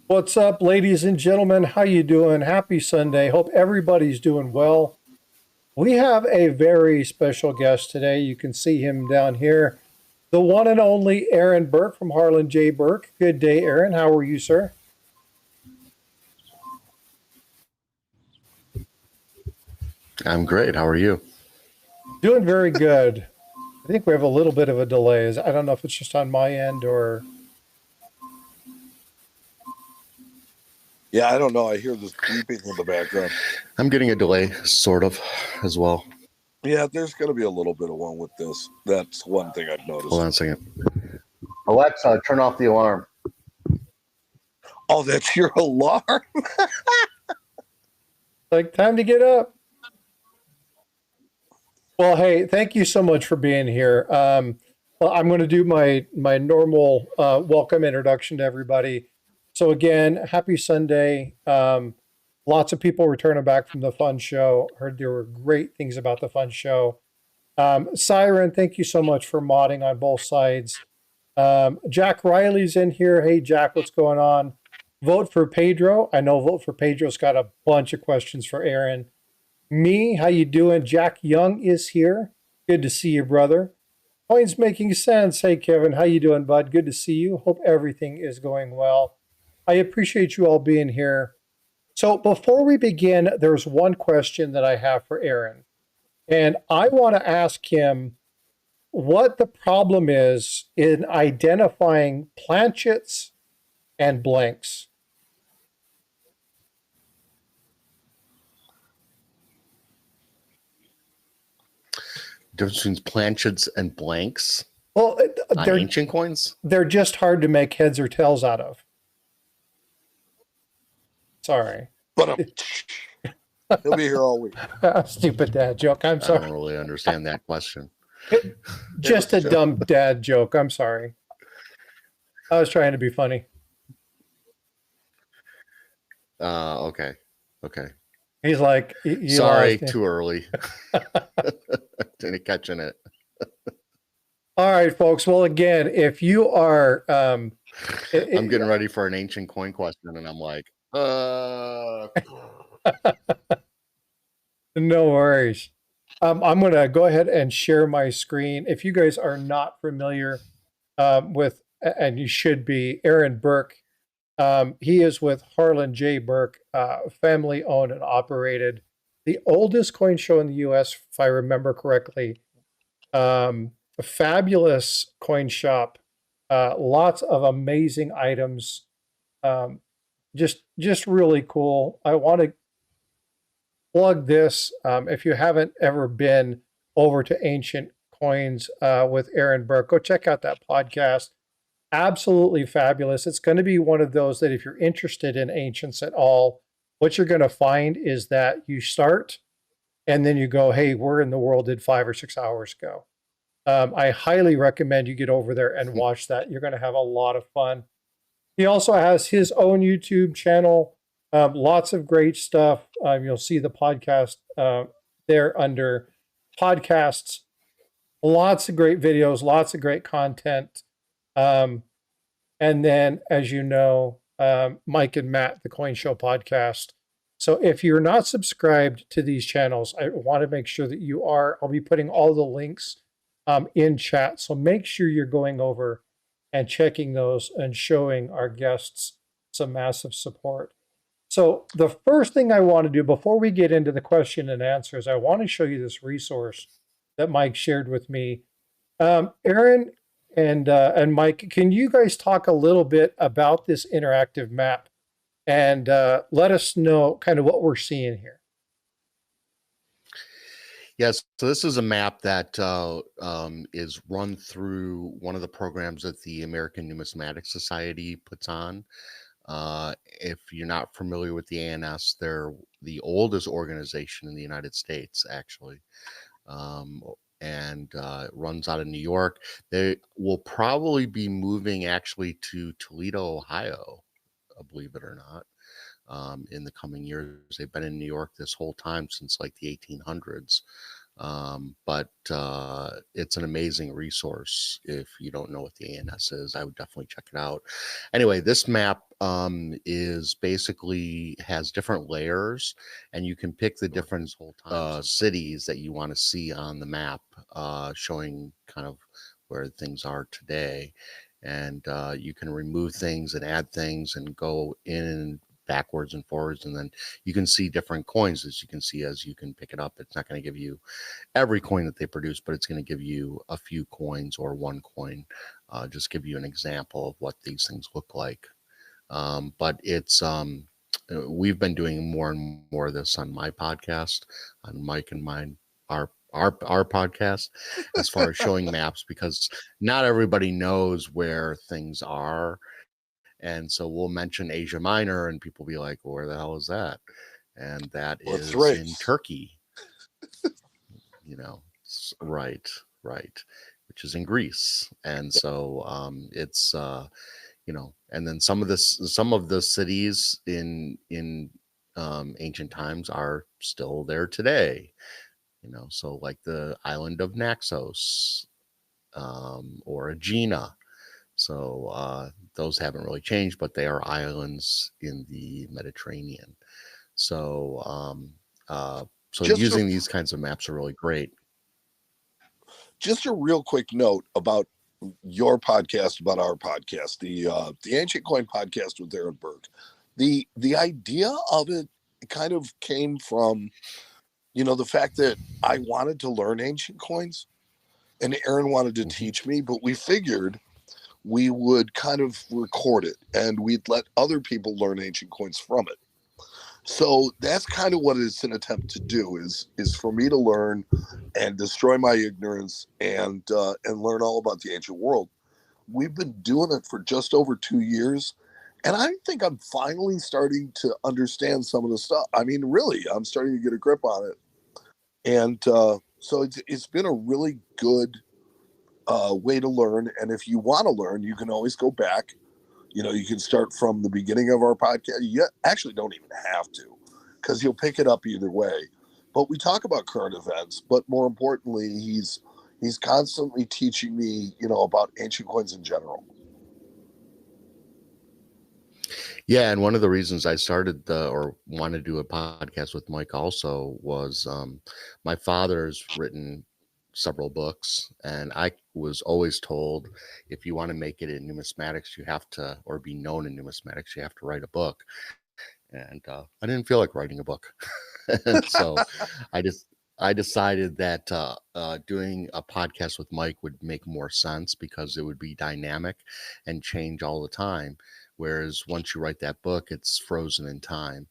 What's up, ladies and gentlemen? How you doing? Happy Sunday. Hope everybody's doing well. We have a very special guest today. You can see him down here. The one and only Halen Berk from Halen J Berk. Good day, Aaron. How are you, sir? I'm great. How are you? Doing very good. I think we have a little bit of a delay. I don't know if it's just on my end or... Yeah, I don't know. I hear this beeping in the background. I'm getting a delay, sort of, as well. Yeah, there's going to be a little bit of one with this. That's one thing I've noticed. Hold on a second. Alexa, turn off the alarm. Oh, that's your alarm? Like, time to get up. Well, hey, thank you so much for being here. Well, I'm going to do my normal welcome introduction to everybody. So again, happy Sunday. Lots of people returning back from the fun show. Heard there were great things about the fun show. Siren, thank you so much for modding on both sides. Jack Riley's in here. Hey, Jack, what's going on? Vote for Pedro. I know Vote for Pedro's got a bunch of questions for Aaron. Me, how you doing? Jack Young is here. Good to see you, brother. Coins making sense. Hey, Kevin, how you doing, bud? Good to see you. Hope everything is going well. I appreciate you all being here. So before we begin, there's one question that I have for Aaron. And I want to ask him what the problem is in identifying planchets and blanks. Difference between planchets and blanks? Well, they're ancient coins? They're just hard to make heads or tails out of. Sorry. But he'll be here all week. Stupid dad joke. I'm sorry. I don't really understand that question. Just a dumb dad joke. I'm sorry. I was trying to be funny. Okay. He's like, sorry, too early. Didn't catch it. All right, folks. Well, again, if you are... I'm getting ready for an ancient coin question, and I'm like, No worries. I'm going to go ahead and share my screen. If you guys are not familiar with, and you should be, Halen Berk, he is with Halen J Berk, family owned and operated, the oldest coin show in the U.S., if I remember correctly. A fabulous coin shop, lots of amazing items. Just really cool. I want to plug this. If you haven't ever been over to Ancient Coins with Halen Berk, go check out that podcast. Absolutely fabulous. It's going to be one of those that if you're interested in ancients at all, what you're going to find is that you start and then you go, hey, where in the world did 5 or 6 hours go? I highly recommend you get over there and watch that. You're going to have a lot of fun. He also has his own YouTube channel. Lots of great stuff. You'll see the podcast there under podcasts. Lots of great videos, lots of great content. And then, as you know, Mike and Matt, the Coin Show podcast. So if you're not subscribed to these channels, I want to make sure that you are. I'll be putting all the links in chat. So make sure you're going over and checking those and showing our guests some massive support. So the first thing I want to do before we get into the question and answers, I want to show you this resource that Mike shared with me. Aaron and Mike, can you guys talk a little bit about this interactive map and let us know kind of what we're seeing here? Yes, so this is a map that is run through one of the programs that the American Numismatics Society puts on. If you're not familiar with the ANS, they're the oldest organization in the United States, actually. And it runs out of New York. They will probably be moving actually to Toledo, Ohio, believe it or not, in the coming years. They've been in New York this whole time since like the 1800s. But it's an amazing resource. If you don't know what the ANS is, I would definitely check it out. Anyway, this map is basically has different layers, and you can pick the different cities that you want to see on the map, showing kind of where things are today. And you can remove things and add things and go in and backwards and forwards, and then you can see different coins as you can pick it up. It's not going to give you every coin that they produce, but it's going to give you a few coins or one coin, just give you an example of what these things look like. But it's we've been doing more and more of this on my podcast, on Mike and mine, our podcast, as far as showing maps, because not everybody knows where things are. And so we'll mention Asia Minor and people be like, well, where the hell is that? And that is in Turkey. Right, which is in Greece. And so it's and then some of the cities in ancient times are still there today. So like the island of Naxos, or Aegina. So those haven't really changed, but they are islands in the Mediterranean. So using these kinds of maps are really great. Just a real quick note about your podcast, about our podcast, the Ancient Coin podcast with Halen Berk. The idea of it kind of came from, the fact that I wanted to learn ancient coins, and Aaron wanted to teach me, but we figured we would kind of record it and we'd let other people learn ancient coins from it. So that's kind of what it's an attempt to do, is for me to learn and destroy my ignorance and learn all about the ancient world. We've been doing it for just over 2 years, and I think I'm finally starting to understand some of the stuff. I mean, really, I'm starting to get a grip on it, and so it's been a really good way to learn. And if you want to learn, you can always go back. You can start from the beginning of our podcast. You actually don't even have to, because you'll pick it up either way. But we talk about current events, but more importantly, he's constantly teaching me, about ancient coins in general. Yeah, and one of the reasons I started or wanted to do a podcast with Mike also was my father's written several books, and I was always told, if you want to make it in numismatics, you have to, or be known in numismatics, you have to write a book. And I didn't feel like writing a book. And so I decided that doing a podcast with Mike would make more sense, because it would be dynamic and change all the time. Whereas once you write that book, it's frozen in time,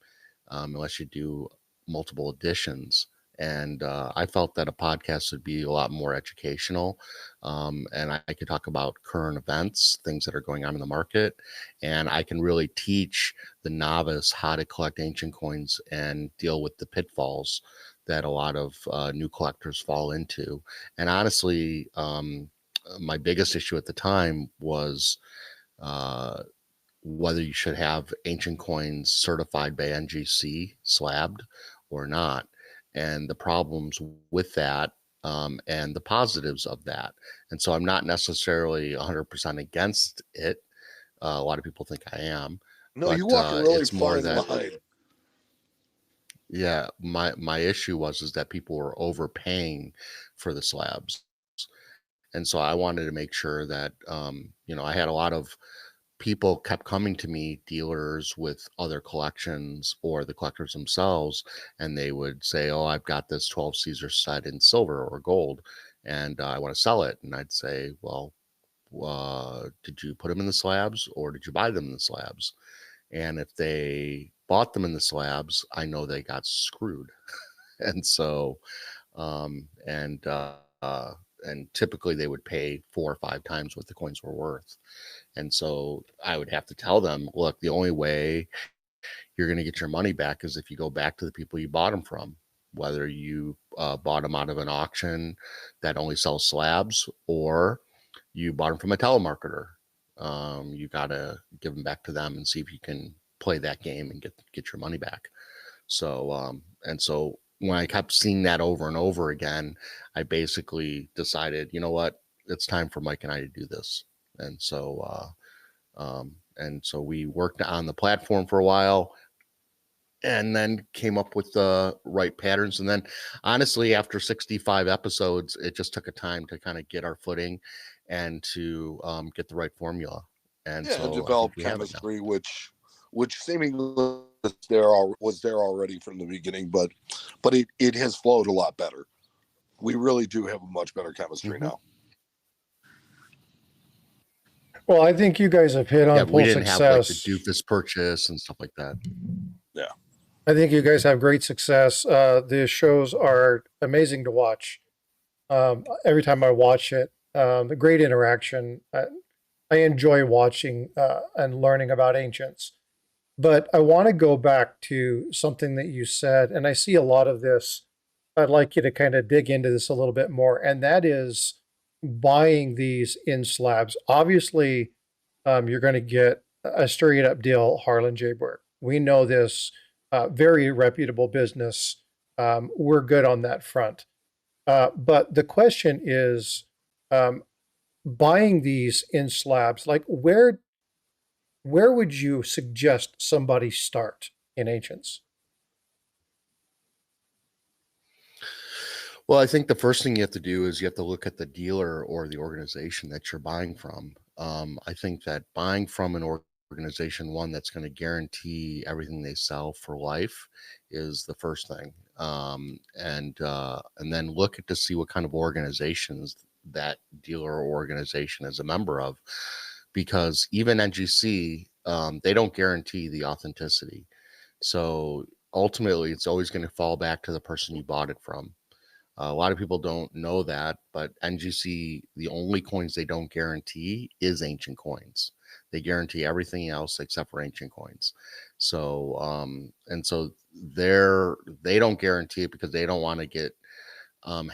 unless you do multiple editions. And I felt that a podcast would be a lot more educational, and I could talk about current events, things that are going on in the market, and I can really teach the novice how to collect ancient coins and deal with the pitfalls that a lot of new collectors fall into. And honestly, my biggest issue at the time was whether you should have ancient coins certified by NGC slabbed or not, and the problems with that, and the positives of that. And so I'm not necessarily 100% against it. A lot of people think I am. No, but you walk a really it's more fine that line. Yeah, my issue was that people were overpaying for the slabs. And so I wanted to make sure that I had a lot of people kept coming to me, dealers with other collections or the collectors themselves, and they would say, oh, I've got this 12 Caesar set in silver or gold, and I want to sell it. And I'd say, well, did you put them in the slabs, or did you buy them in the slabs? And if they bought them in the slabs, I know they got screwed. And so and typically they would pay 4 or 5 times what the coins were worth. And so I would have to tell them, look, the only way you're going to get your money back is if you go back to the people you bought them from, whether you bought them out of an auction that only sells slabs, or you bought them from a telemarketer. You got to give them back to them and see if you can play that game and get your money back. So when I kept seeing that over and over again, I basically decided, you know what, it's time for Mike and I to do this. And so we worked on the platform for a while, and then came up with the right patterns. And then honestly, after 65 episodes, it just took a time to kind of get our footing and to get the right formula. And Yeah, so I develop think we have it now. chemistry, which seemingly was there already from the beginning, but it has flowed a lot better. We really do have a much better chemistry now. Well, I think you guys have hit on Yeah, but we full didn't have like the success. doofus purchase and stuff like that. Yeah. I think you guys have great success. The shows are amazing to watch. Every time I watch it, the great interaction. I enjoy watching and learning about ancients. But I want to go back to something that you said, and I see a lot of this. I'd like you to kind of dig into this a little bit more, and that is buying these in slabs. Obviously, you're going to get a straight up deal, Harlan J Berk. We know this, very reputable business. We're good on that front. But the question is, um, buying these in slabs, like where would you suggest somebody start in ancients? Well, I think the first thing you have to do is you have to look at the dealer or the organization that you're buying from. I think that buying from an organization, one that's going to guarantee everything they sell for life, is the first thing. And then look at to see what kind of organizations that dealer or organization is a member of, because even NGC, they don't guarantee the authenticity. So ultimately, it's always going to fall back to the person you bought it from. A lot of people don't know that, but NGC, the only coins they don't guarantee is ancient coins. They guarantee everything else except for ancient coins. So, they don't guarantee it because they don't want to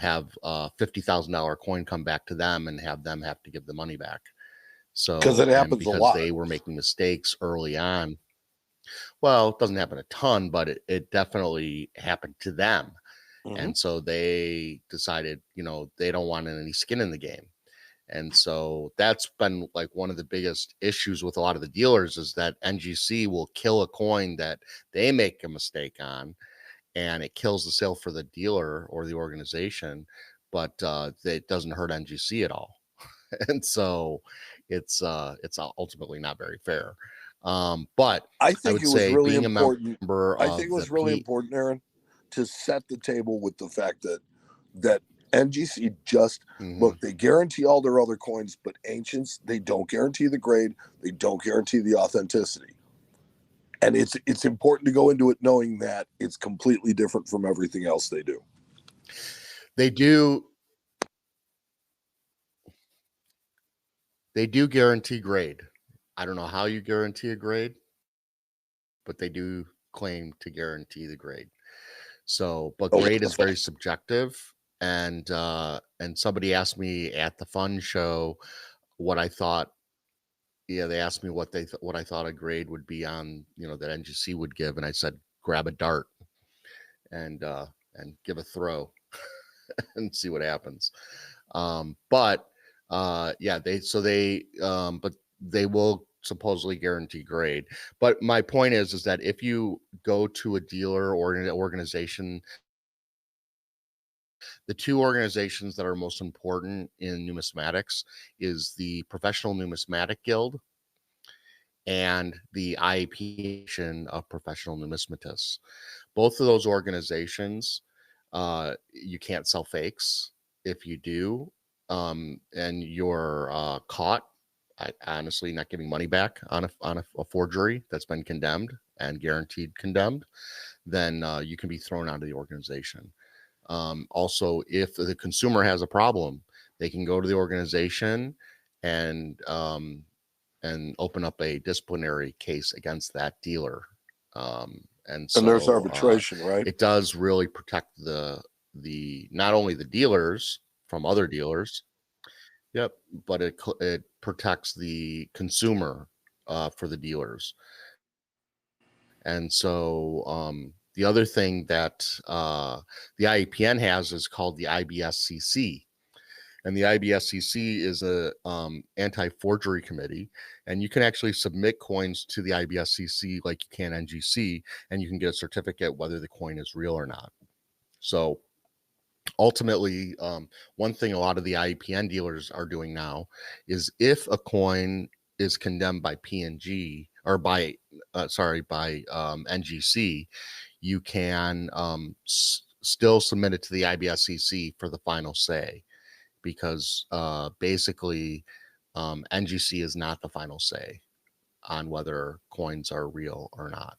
have a $50,000 coin come back to them and have them have to give the money back. So, Because it happens a because lot. they were making mistakes early on. Well, it doesn't happen a ton, but it definitely happened to them. Mhm. And so they decided, they don't want any skin in the game. And so that's been like one of the biggest issues with a lot of the dealers, is that NGC will kill a coin that they make a mistake on, and it kills the sale for the dealer or the organization, but it doesn't hurt NGC at all. And so it's ultimately not very fair. But I I think would it was say really being a important. member I of think it was the really important, Aaron, to set the table with the fact that NGC just look, they guarantee all their other coins, but ancients, they don't guarantee the grade, they don't guarantee the authenticity. And it's important to go into it knowing that it's completely different from everything else they do. They do guarantee grade. I don't know how you guarantee a grade, but they do claim to guarantee the grade. So, but grade is very subjective. And somebody asked me at the fun show what I thought. Yeah, they asked me what I thought a grade would be on, that NGC would give, and I said, grab a dart and give a throw and see what happens. But they will supposedly guarantee grade. But my point is that if you go to a dealer or an organization, the two organizations that are most important in numismatics is the Professional Numismatic Guild and the IAP of Professional Numismatists. Both of those organizations, you can't sell fakes. If you do, and you're caught, honestly not giving money back on a forgery that's been condemned and guaranteed condemned, then you can be thrown out of the organization. Also, if the consumer has a problem, they can go to the organization and open up a disciplinary case against that dealer. And there's arbitration, right? It does really protect the not only the dealers from other dealers, yep, but it protects the consumer for the dealers. And so The other thing that the IEPN has is called the IBSCC. And the IBSCC is a anti-forgery committee, and you can actually submit coins to the IBSCC like you can NGC, and you can get a certificate whether the coin is real or not. So ultimately, one thing a lot of the IEPN dealers are doing now is if a coin is condemned by PNG or by NGC, you can still submit it to the IBSCC for the final say, because basically NGC is not the final say on whether coins are real or not.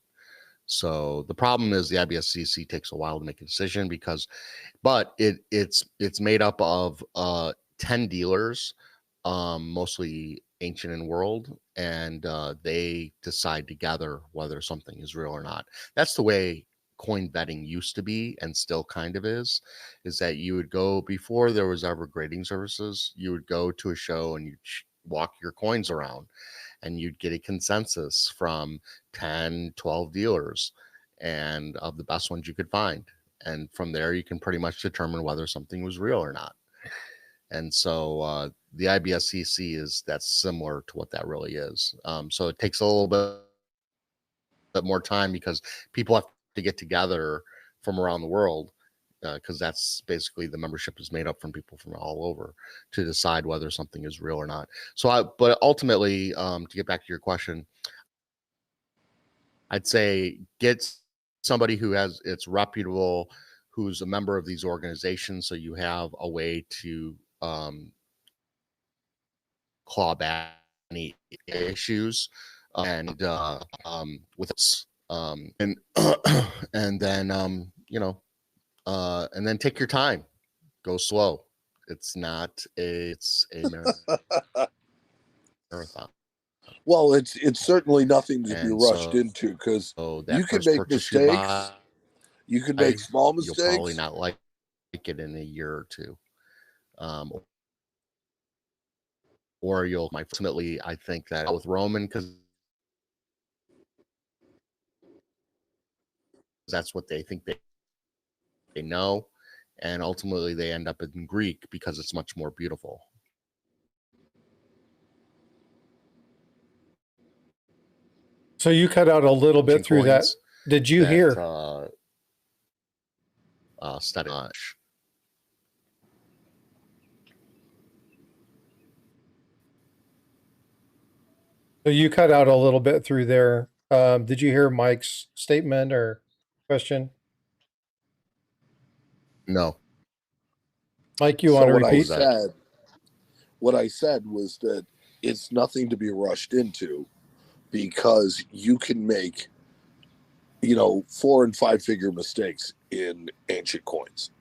So the problem is the IBSCC takes a while to make a decision but it's made up of 10 dealers, mostly ancient and world, and they decide together whether something is real or not. That's the way coin betting used to be, and still kind of is that you would go, before there was ever grading services, you would go to a show and you'd walk your coins around and you'd get a consensus from 10, 12 dealers and of the best ones you could find. And from there, you can pretty much determine whether something was real or not. And so the IBSCC that's similar to what that really is. So it takes a little bit more time because people have to get together from around the world, because that's basically, the membership is made up from people from all over to decide whether something is real or not. But ultimately, to get back to your question, I'd say get somebody it's reputable, who's a member of these organizations, so you have a way to claw back any issues and with and and then and then take your time, go slow. It's a marathon. Well, it's certainly nothing to be rushed into, because you can make mistakes. You can make small mistakes. You'll probably not like it in a year or two, or you'll ultimately. I think that with Roman, because that's what they think they know, and ultimately they end up in Greek because it's much more beautiful. So you cut out a little bit through that. Did you hear? Study much. So you cut out a little bit through there. Did you hear Mike's statement or question? No. Mike, you want to repeat? What I said was that it's nothing to be rushed into, because you can make 4 and 5 figure mistakes in ancient coins.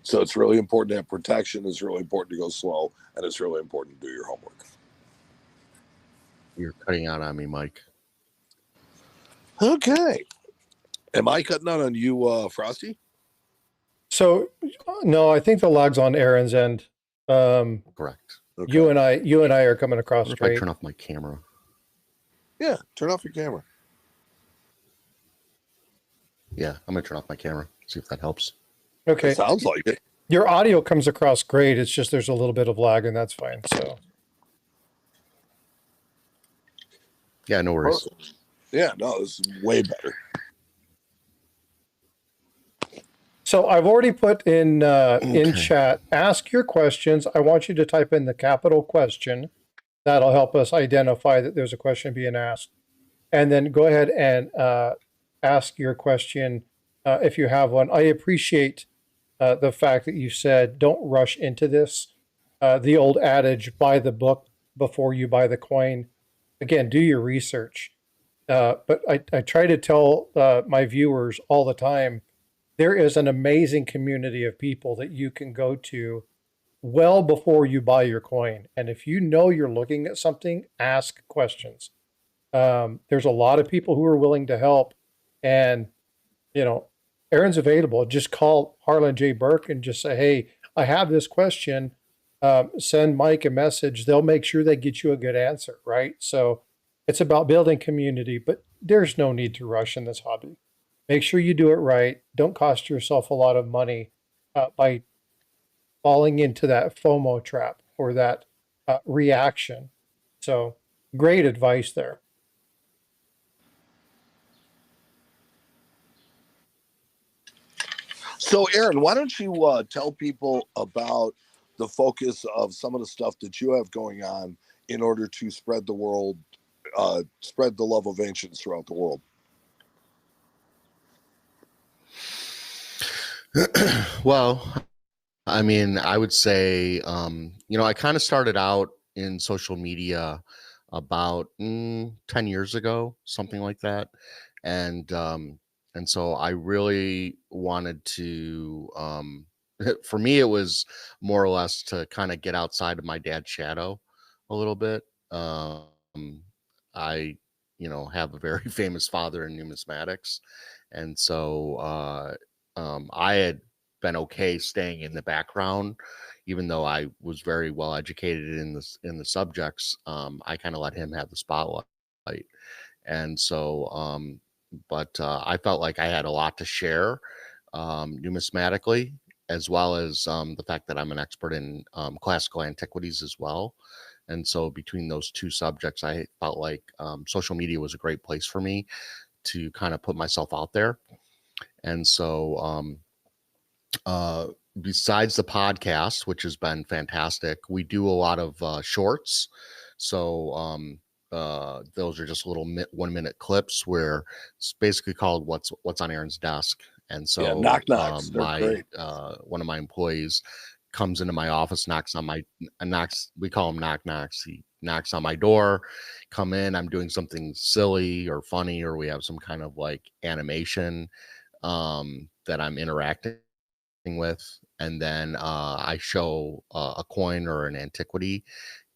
So it's really important to have protection. It's really important to go slow, and it's really important to do your homework. You're cutting out on me, Mike. Okay. Am I cutting out on you, Frosty? So no, I think the log's on Aaron's end. Correct. Okay. You and I are coming across straight. If I turn off my camera. Yeah, turn off your camera. Yeah, I'm gonna turn off my camera. See if that helps. Okay. It sounds like it. Your audio comes across great. It's just there's a little bit of lag, and that's fine. So. Yeah, no worries. Yeah, no, this is way better. So I've already put in chat, ask your questions. I want you to type in the capital question. That'll help us identify that there's a question being asked. And then go ahead and ask your question if you have one. I appreciate the fact that you said don't rush into this. The old adage, buy the book before you buy the coin. Again, do your research. But I try to tell my viewers all the time, there is an amazing community of people that you can go to well before you buy your coin. And if you know you're looking at something, ask questions. There's a lot of people who are willing to help. And, Aaron's available. Just call Halen J Berk and just say, hey, I have this question. Send Mike a message. They'll make sure they get you a good answer, right? So it's about building community. But there's no need to rush in this hobby. Make sure you do it right. Don't cost yourself a lot of money by falling into that FOMO trap or that reaction. So, great advice there. So, Aaron, why don't you tell people about the focus of some of the stuff that you have going on in order to spread the world, spread the love of ancients throughout the world? Well, I mean, I would say, I kind of started out in social media about 10 years ago, something like that. And, and so I really wanted to, for me, it was more or less to kind of get outside of my dad's shadow a little bit. I, have a very famous father in numismatics. And so, I had been okay staying in the background, even though I was very well educated in the subjects. I kind of let him have the spotlight, and so, I felt like I had a lot to share, numismatically, as well as the fact that I'm an expert in classical antiquities as well. And so, between those two subjects, I felt like social media was a great place for me to kind of put myself out there. And so, uh, besides the podcast, which has been fantastic, we do a lot of shorts. So those are just little 1 minute clips where it's basically called "What's on Aaron's Desk." And Yeah, so knock knocks. They're my great. one of my employees comes into my office, knocks. We call him knock knocks. He knocks on my door. Come in. I'm doing something silly or funny, or we have some kind of like animation that I'm interacting with, and then I show a coin or an antiquity,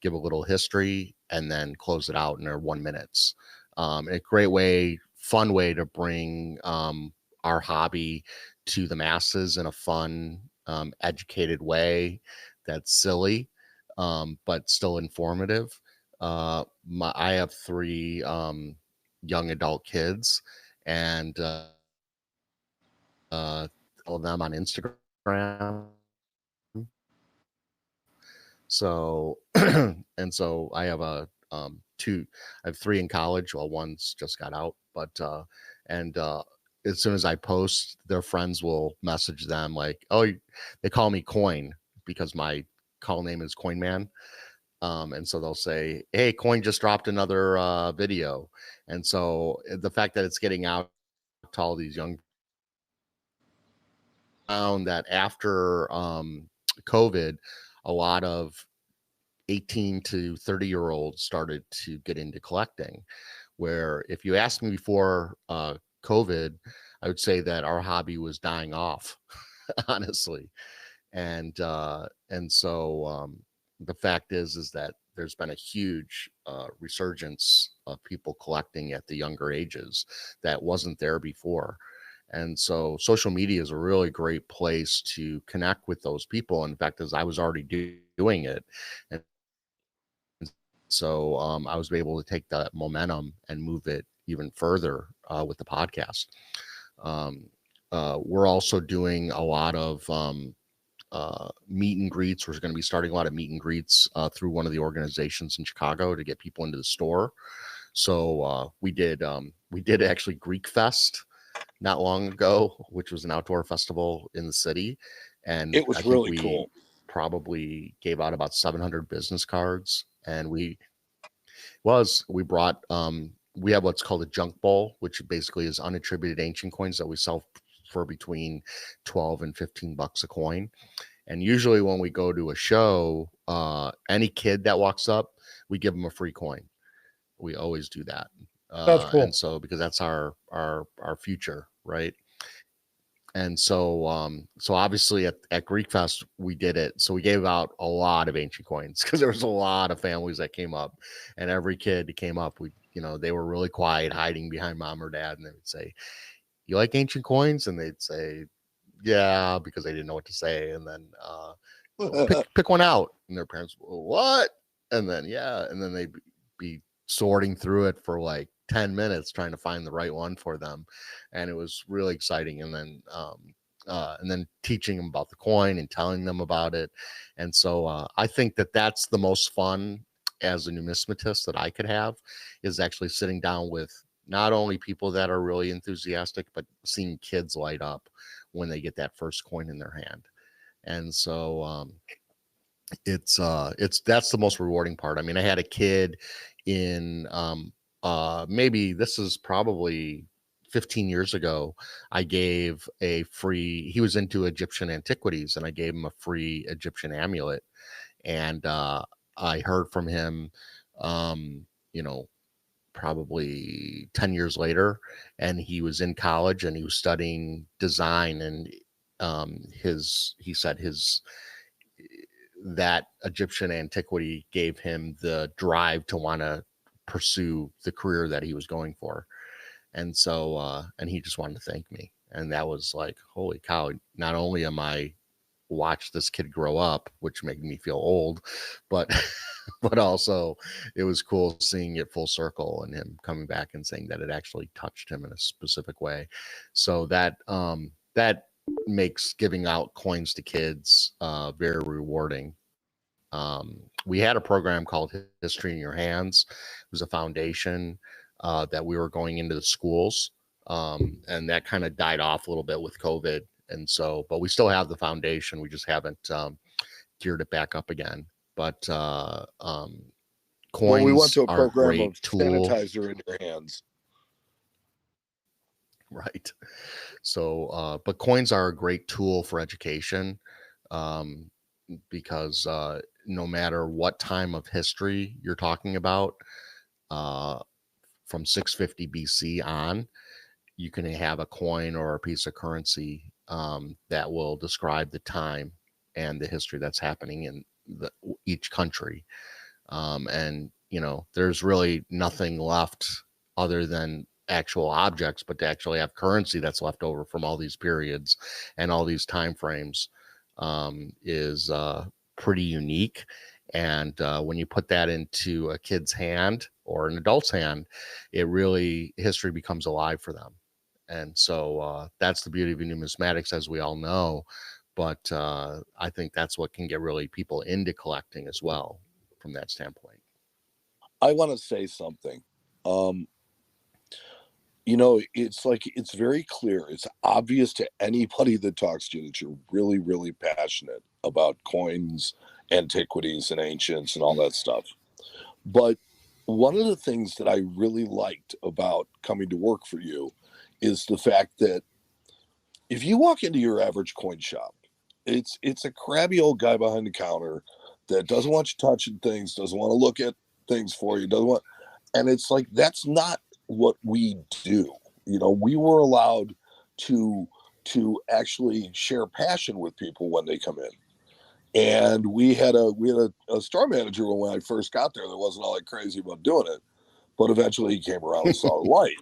give a little history, and then close it out in their 1 minutes. A great way, fun way to bring our hobby to the masses in a fun, educated way that's silly, but still informative. I have three young adult kids, and all of them on Instagram. So, and so I have I have three in college. Well, one's just got out, and as soon as I post, their friends will message them like, "Oh, they call me Coin because my call name is Coin Man." And so they'll say, "Hey, Coin just dropped another video," and so the fact that it's getting out to all these young, found that after COVID, a lot of 18 to 30-year-olds started to get into collecting. Where if you asked me before COVID, I would say that our hobby was dying off, honestly. And so the fact is that there's been a huge resurgence of people collecting at the younger ages that wasn't there before. And so social media is a really great place to connect with those people. In fact, as I was already doing it, and so I was able to take that momentum and move it even further with the podcast. Um, we're also doing a lot of meet and greets. We're going to be starting a lot of meet and greets through one of the organizations in Chicago to get people into the store. So we did actually Greek Fest not long ago, which was an outdoor festival in the city, and It was I think really we cool. probably gave out about 700 business cards, and we brought we have what's called a junk bowl, which basically is unattributed ancient coins that we sell for between 12 and 15 bucks a coin. And usually when we go to a show, any kid that walks up, we give them a free coin. We always do that. That's And cool. so because that's our future, right? And so obviously at Greek Fest we did it. So we gave out a lot of ancient coins because there was a lot of families that came up, and every kid that came up, they were really quiet, hiding behind mom or dad, and they would say, "You like ancient coins?" And they'd say, "Yeah," because they didn't know what to say. And then "Well, pick one out," and their parents, "What?" And then yeah, and then they'd be sorting through it for like 10 minutes trying to find the right one for them. And it was really exciting. And then teaching them about the coin and telling them about it. And so I think that that's the most fun as a numismatist that I could have, is actually sitting down with not only people that are really enthusiastic, but seeing kids light up when they get that first coin in their hand. And so it's that's the most rewarding part. I mean, I had a kid in maybe this is probably 15 years ago. I gave he was into Egyptian antiquities, and I gave him a free Egyptian amulet. And I heard from him, you know, probably 10 years later, and he was in college and he was studying design. And he said that Egyptian antiquity gave him the drive to want to pursue the career that he was going for. And so, and he just wanted to thank me. And that was like, holy cow, not only am I watch this kid grow up, which made me feel old, but but also it was cool seeing it full circle and him coming back and saying that it actually touched him in a specific way. So that that makes giving out coins to kids very rewarding. We had a program called History in Your Hands. It was a foundation that we were going into the schools, and that kind of died off a little bit with COVID. And so, but we still have the foundation. We just haven't geared it back up again. But coins we went to a are program a of tool. sanitizer in your hands. Right. So, but coins are a great tool for education, because no matter what time of history you're talking about, from 650 BC on, you can have a coin or a piece of currency that will describe the time and the history that's happening in each country. And, you know, there's really nothing left other than actual objects, but to actually have currency that's left over from all these periods and all these time frames is pretty unique. And when you put that into a kid's hand or an adult's hand, history becomes alive for them. And so that's the beauty of numismatics, as we all know. But I think that's what can get really people into collecting as well from that standpoint. I want to say something. You know, it's very clear. It's obvious to anybody that talks to you that you're really, really passionate about coins, antiquities, and ancients and all that stuff. But one of the things that I really liked about coming to work for you is the fact that if you walk into your average coin shop, it's a crabby old guy behind the counter that doesn't want you touching things, doesn't want to look at things for you, and it's like, that's not what we do. You know, we were allowed to actually share passion with people when they come in. And we had a store manager when I first got there that wasn't all that crazy about doing it, but eventually he came around and saw the light.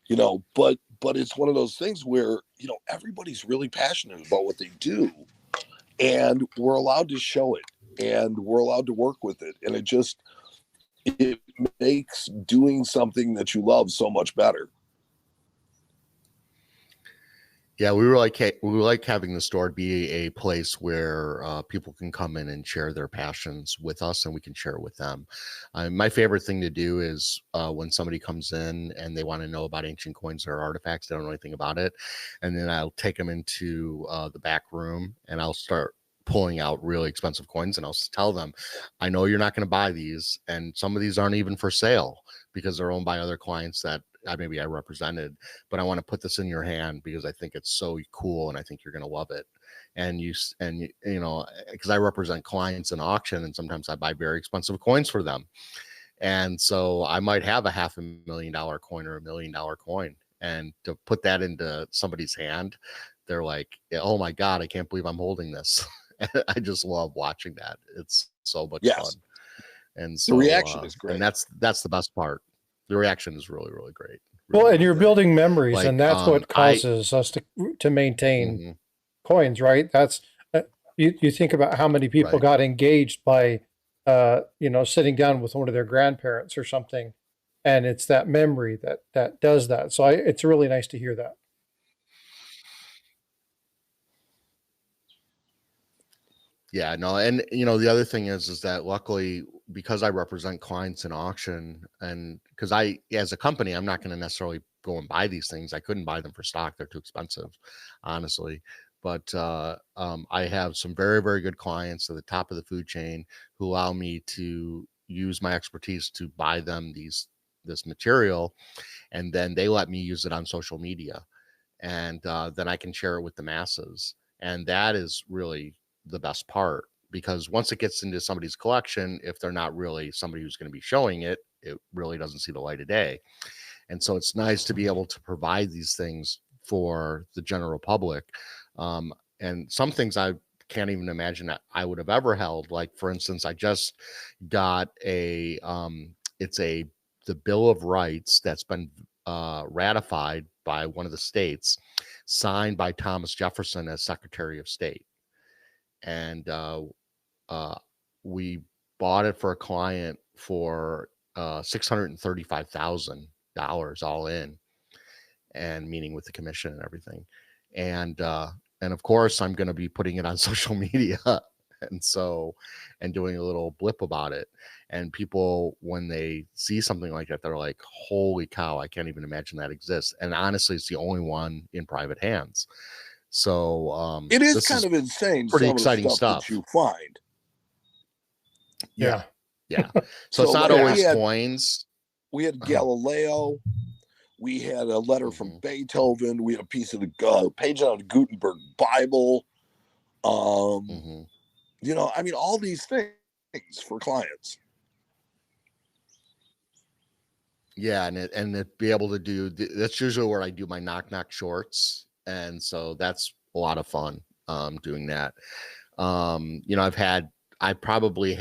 You know, but it's one of those things where, you know, everybody's really passionate about what they do, and we're allowed to show it, and we're allowed to work with it, and it makes doing something that you love so much better. Yeah, we like having the store be a place where people can come in and share their passions with us, and we can share it with them. My favorite thing to do is when somebody comes in and they want to know about ancient coins or artifacts, they don't know anything about it, and then I'll take them into the back room and I'll start pulling out really expensive coins, and I'll tell them, I know you're not going to buy these, and some of these aren't even for sale because they're owned by other clients that maybe I represented, but I want to put this in your hand because I think it's so cool and I think you're going to love it. And you know, because I represent clients in auction, and sometimes I buy very expensive coins for them. And so I might have a $500,000 coin or $1 million coin, and to put that into somebody's hand, they're like, oh my God, I can't believe I'm holding this. I just love watching that. It's so much fun. And so the reaction is great. And that's the best part. The reaction is really, really great. Well, and you're building memories, and that's what causes us to maintain coins, right? That's you think about how many people got engaged by you know, sitting down with one of their grandparents or something, and it's that memory that does that. So it's really nice to hear that. Yeah, no, and the other thing is that luckily, because I represent clients in auction, and because as a company, I'm not going to necessarily go and buy these things. I couldn't buy them for stock; they're too expensive, honestly. But I have some very, very good clients at the top of the food chain who allow me to use my expertise to buy them this material, and then they let me use it on social media, and then I can share it with the masses. And that is really the best part, because once it gets into somebody's collection, if they're not really somebody who's going to be showing it, it really doesn't see the light of day. And so it's nice to be able to provide these things for the general public. And some things I can't even imagine that I would have ever held. Like, for instance, I just got it's the Bill of Rights that's been ratified by one of the states, signed by Thomas Jefferson as Secretary of State. And we bought it for a client for $635,000 all in, and meaning with the commission and everything. And of course, I'm going to be putting it on social media, and doing a little blip about it. And people, when they see something like that, they're like, "Holy cow! I can't even imagine that exists." And honestly, it's the only one in private hands. So it is kind of insane. Pretty some exciting of the stuff stuff that you find. Yeah. So it's not like always coins. We had Galileo. We had a letter from Beethoven. We had a piece of the page out of the Gutenberg Bible. I mean, all these things for clients. Yeah, and be able to do that's usually where I do my knock shorts, and so that's a lot of fun doing that. I've probably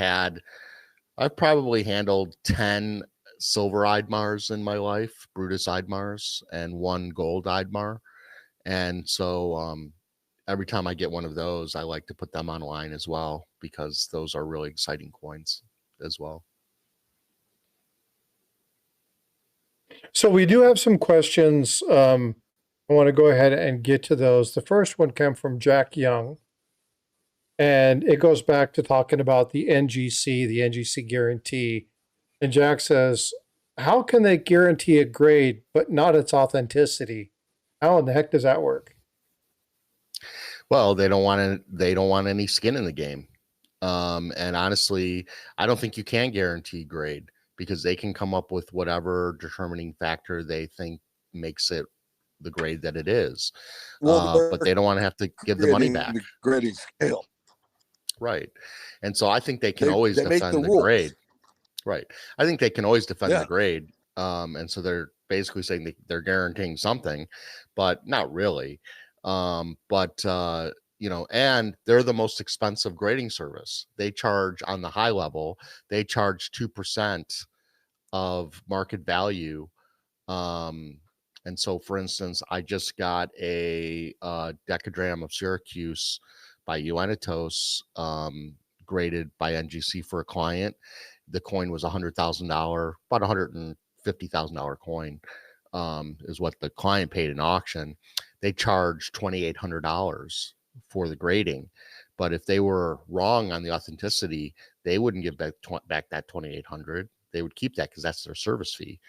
handled 10 silver Eidmars in my life, Brutus Eidmars, and 1 gold Eidmar. And so every time I get one of those, I like to put them online as well, because those are really exciting coins as well. So we do have some questions. I want to go ahead and get to those. The first one came from Jack Young, and it goes back to talking about the NGC guarantee. And Jack says, how can they guarantee a grade but not its authenticity? How in the heck does that work? Well, they don't want any skin in the game. And honestly, I don't think you can guarantee grade, because they can come up with whatever determining factor they think makes it the grade that it is. But they don't want to have to give the money back. The grading scale. Right. And so I think they can always defend the grade. Right. I think they can always defend the grade. And so they're basically saying they're guaranteeing something, but not really. And they're the most expensive grading service. They charge, on the high level, they charge 2% of market value. And so, for instance, I just got a decagram of Syracuse by Uenitos, graded by NGC for a client. The coin was $100,000, about $150,000 coin, is what the client paid in auction. They charged $2,800 for the grading, but if they were wrong on the authenticity, they wouldn't give back that $2,800. They would keep that, because that's their service fee,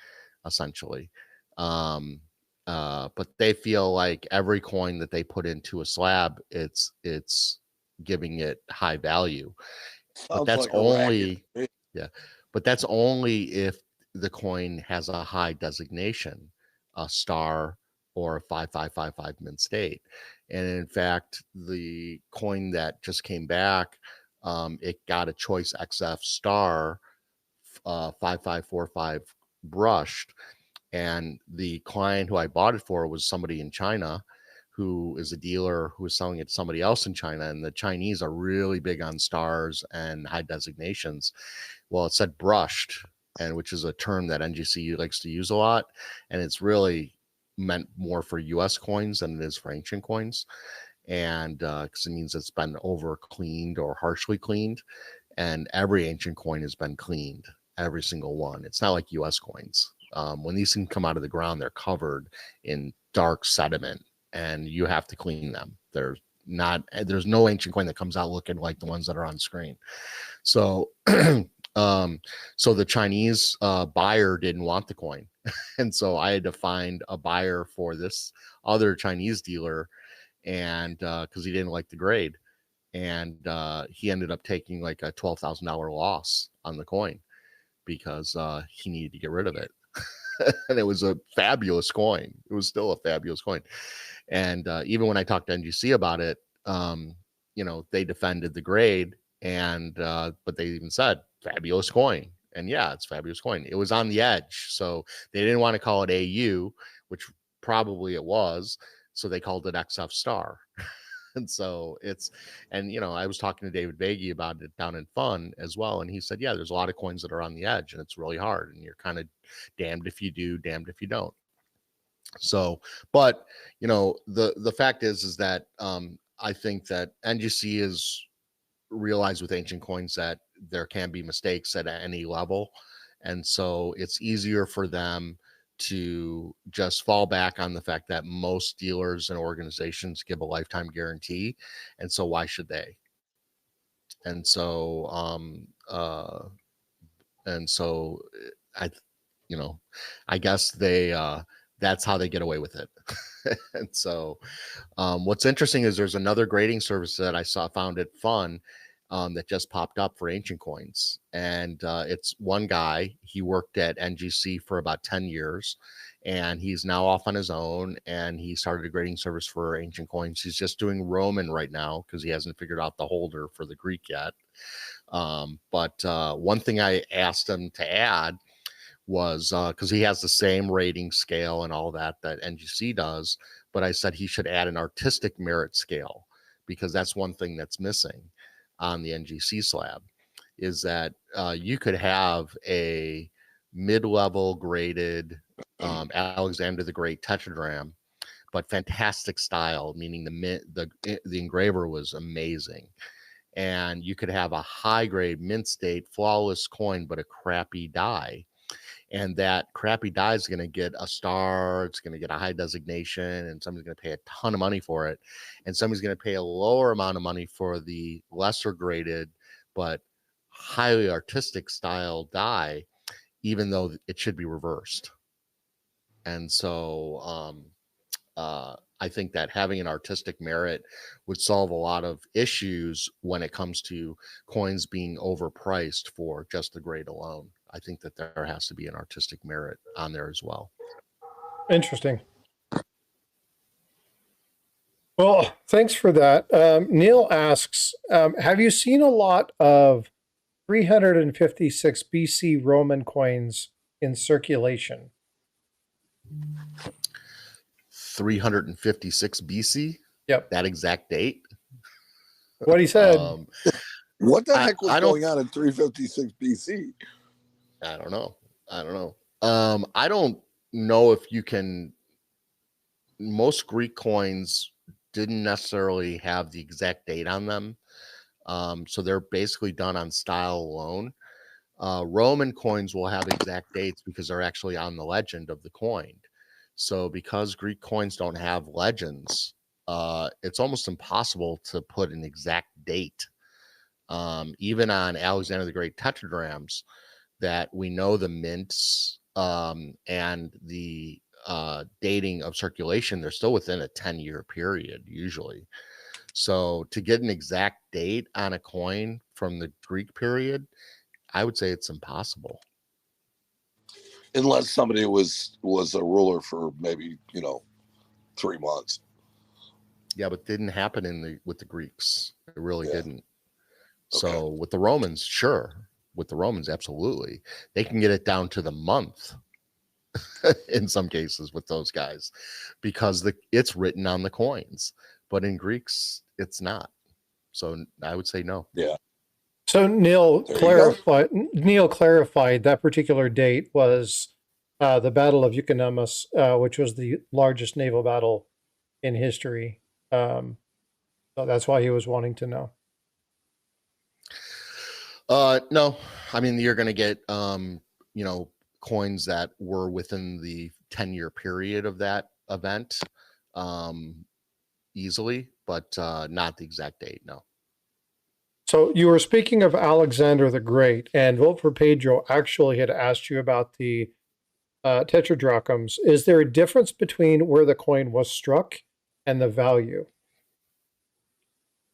essentially. But they feel like every coin that they put into a slab, it's giving it high value. But that's only but that's only if the coin has a high designation, a star or a 5555 mint state. And in fact, the coin that just came back, it got a choice XF star 5545 brushed. And the client who I bought it for was somebody in China who is a dealer who is selling it to somebody else in China. And the Chinese are really big on stars and high designations. Well, it said brushed, and which is a term that NGC likes to use a lot. And it's really meant more for US coins than it is for ancient coins. And because it means it's been over cleaned or harshly cleaned. And every ancient coin has been cleaned, every single one. It's not like US coins. When these things come out of the ground, they're covered in dark sediment, and you have to clean them. There's no ancient coin that comes out looking like the ones that are on screen. So, so the Chinese buyer didn't want the coin, and so I had to find a buyer for this other Chinese dealer, and because he didn't like the grade, and he ended up taking like a $12,000 loss on the coin because he needed to get rid of it. And it was a fabulous coin. It was still a fabulous coin. And even when I talked to NGC about it, they defended the grade, and but they even said fabulous coin. And yeah, it's fabulous coin. It was on the edge, so they didn't want to call it AU, which probably it was, so they called it XF star. And so I was talking to David Baggy about it down in Fun as well, and he said, yeah, there's a lot of coins that are on the edge, and it's really hard, and you're kind of damned if you do, damned if you don't. So, but the fact is that I think that NGC is realized with ancient coins that there can be mistakes at any level, and so it's easier for them to just fall back on the fact that most dealers and organizations give a lifetime guarantee, and so why should they? And so I I guess they that's how they get away with it. And so what's interesting is there's another grading service that I found it fun, that just popped up for ancient coins, and it's one guy. He worked at NGC for about 10 years, and he's now off on his own, and he started a grading service for ancient coins. He's just doing Roman right now because he hasn't figured out the holder for the Greek yet. But one thing I asked him to add was because he has the same rating scale and all that NGC does, but I said he should add an artistic merit scale, because that's one thing that's missing on the NGC slab, is that you could have a mid-level graded Alexander the Great tetradrachm, but fantastic style, meaning the engraver was amazing. And you could have a high-grade mint state flawless coin, but a crappy die. And that crappy die is going to get a star, it's going to get a high designation, and somebody's going to pay a ton of money for it. And somebody's going to pay a lower amount of money for the lesser graded, but highly artistic style die, even though it should be reversed. And so I think that having an artistic merit would solve a lot of issues when it comes to coins being overpriced for just the grade alone. I think that there has to be an artistic merit on there as well. Interesting. Well, thanks for that. Neil asks, have you seen a lot of 356 BC Roman coins in circulation? 356 BC? Yep. That exact date? What he said. What the heck was going on in 356 BC? I don't know. I don't know if you can. Most Greek coins didn't necessarily have the exact date on them. So they're basically done on style alone. Roman coins will have exact dates because they're actually on the legend of the coin. So because Greek coins don't have legends, it's almost impossible to put an exact date. Even on Alexander the Great tetradrachms, that we know the mints and the dating of circulation, they're still within a 10-year period usually. So to get an exact date on a coin from the Greek period, I would say it's impossible. Unless somebody was a ruler for maybe 3 months. Yeah, but it didn't happen with the Greeks. It really didn't. Okay. So with the Romans, sure. With the Romans, absolutely. They can get it down to the month in some cases with those guys, because it's written on the coins. But in Greeks, it's not. So I would say no. Yeah. So Neil clarified that particular date was the Battle of Euconimus, which was the largest naval battle in history. So that's why he was wanting to know. No, I mean, you're going to get, coins that were within the 10-year period of that event easily, but not the exact date. No. So you were speaking of Alexander the Great, and Vote for Pedro actually had asked you about the tetradrachms. Is there a difference between where the coin was struck and the value?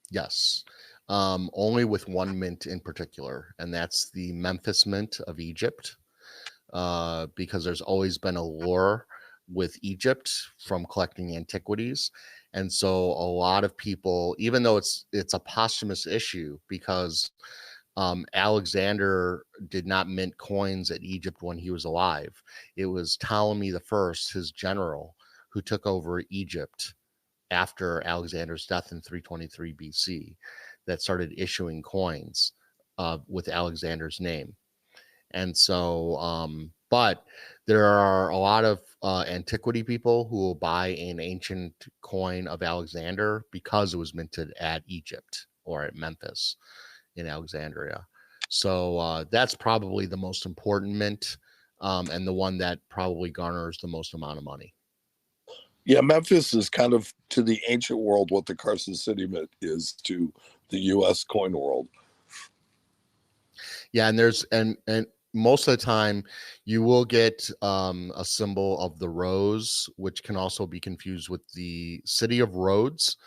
Yes. Only with one mint in particular, and that's the Memphis Mint of Egypt, because there's always been a lure with Egypt from collecting antiquities. And so a lot of people, even though it's a posthumous issue, because Alexander did not mint coins at Egypt when he was alive. It was Ptolemy the First, his general, who took over Egypt after Alexander's death in 323 BC, that started issuing coins with Alexander's name. And so, but there are a lot of antiquity people who will buy an ancient coin of Alexander because it was minted at Egypt or at Memphis in Alexandria. So that's probably the most important mint, and the one that probably garners the most amount of money. Yeah, Memphis is kind of to the ancient world what the Carson City Mint is to the U.S. coin world. Yeah, and there's and most of the time you will get a symbol of the rose, which can also be confused with the city of Rhodes.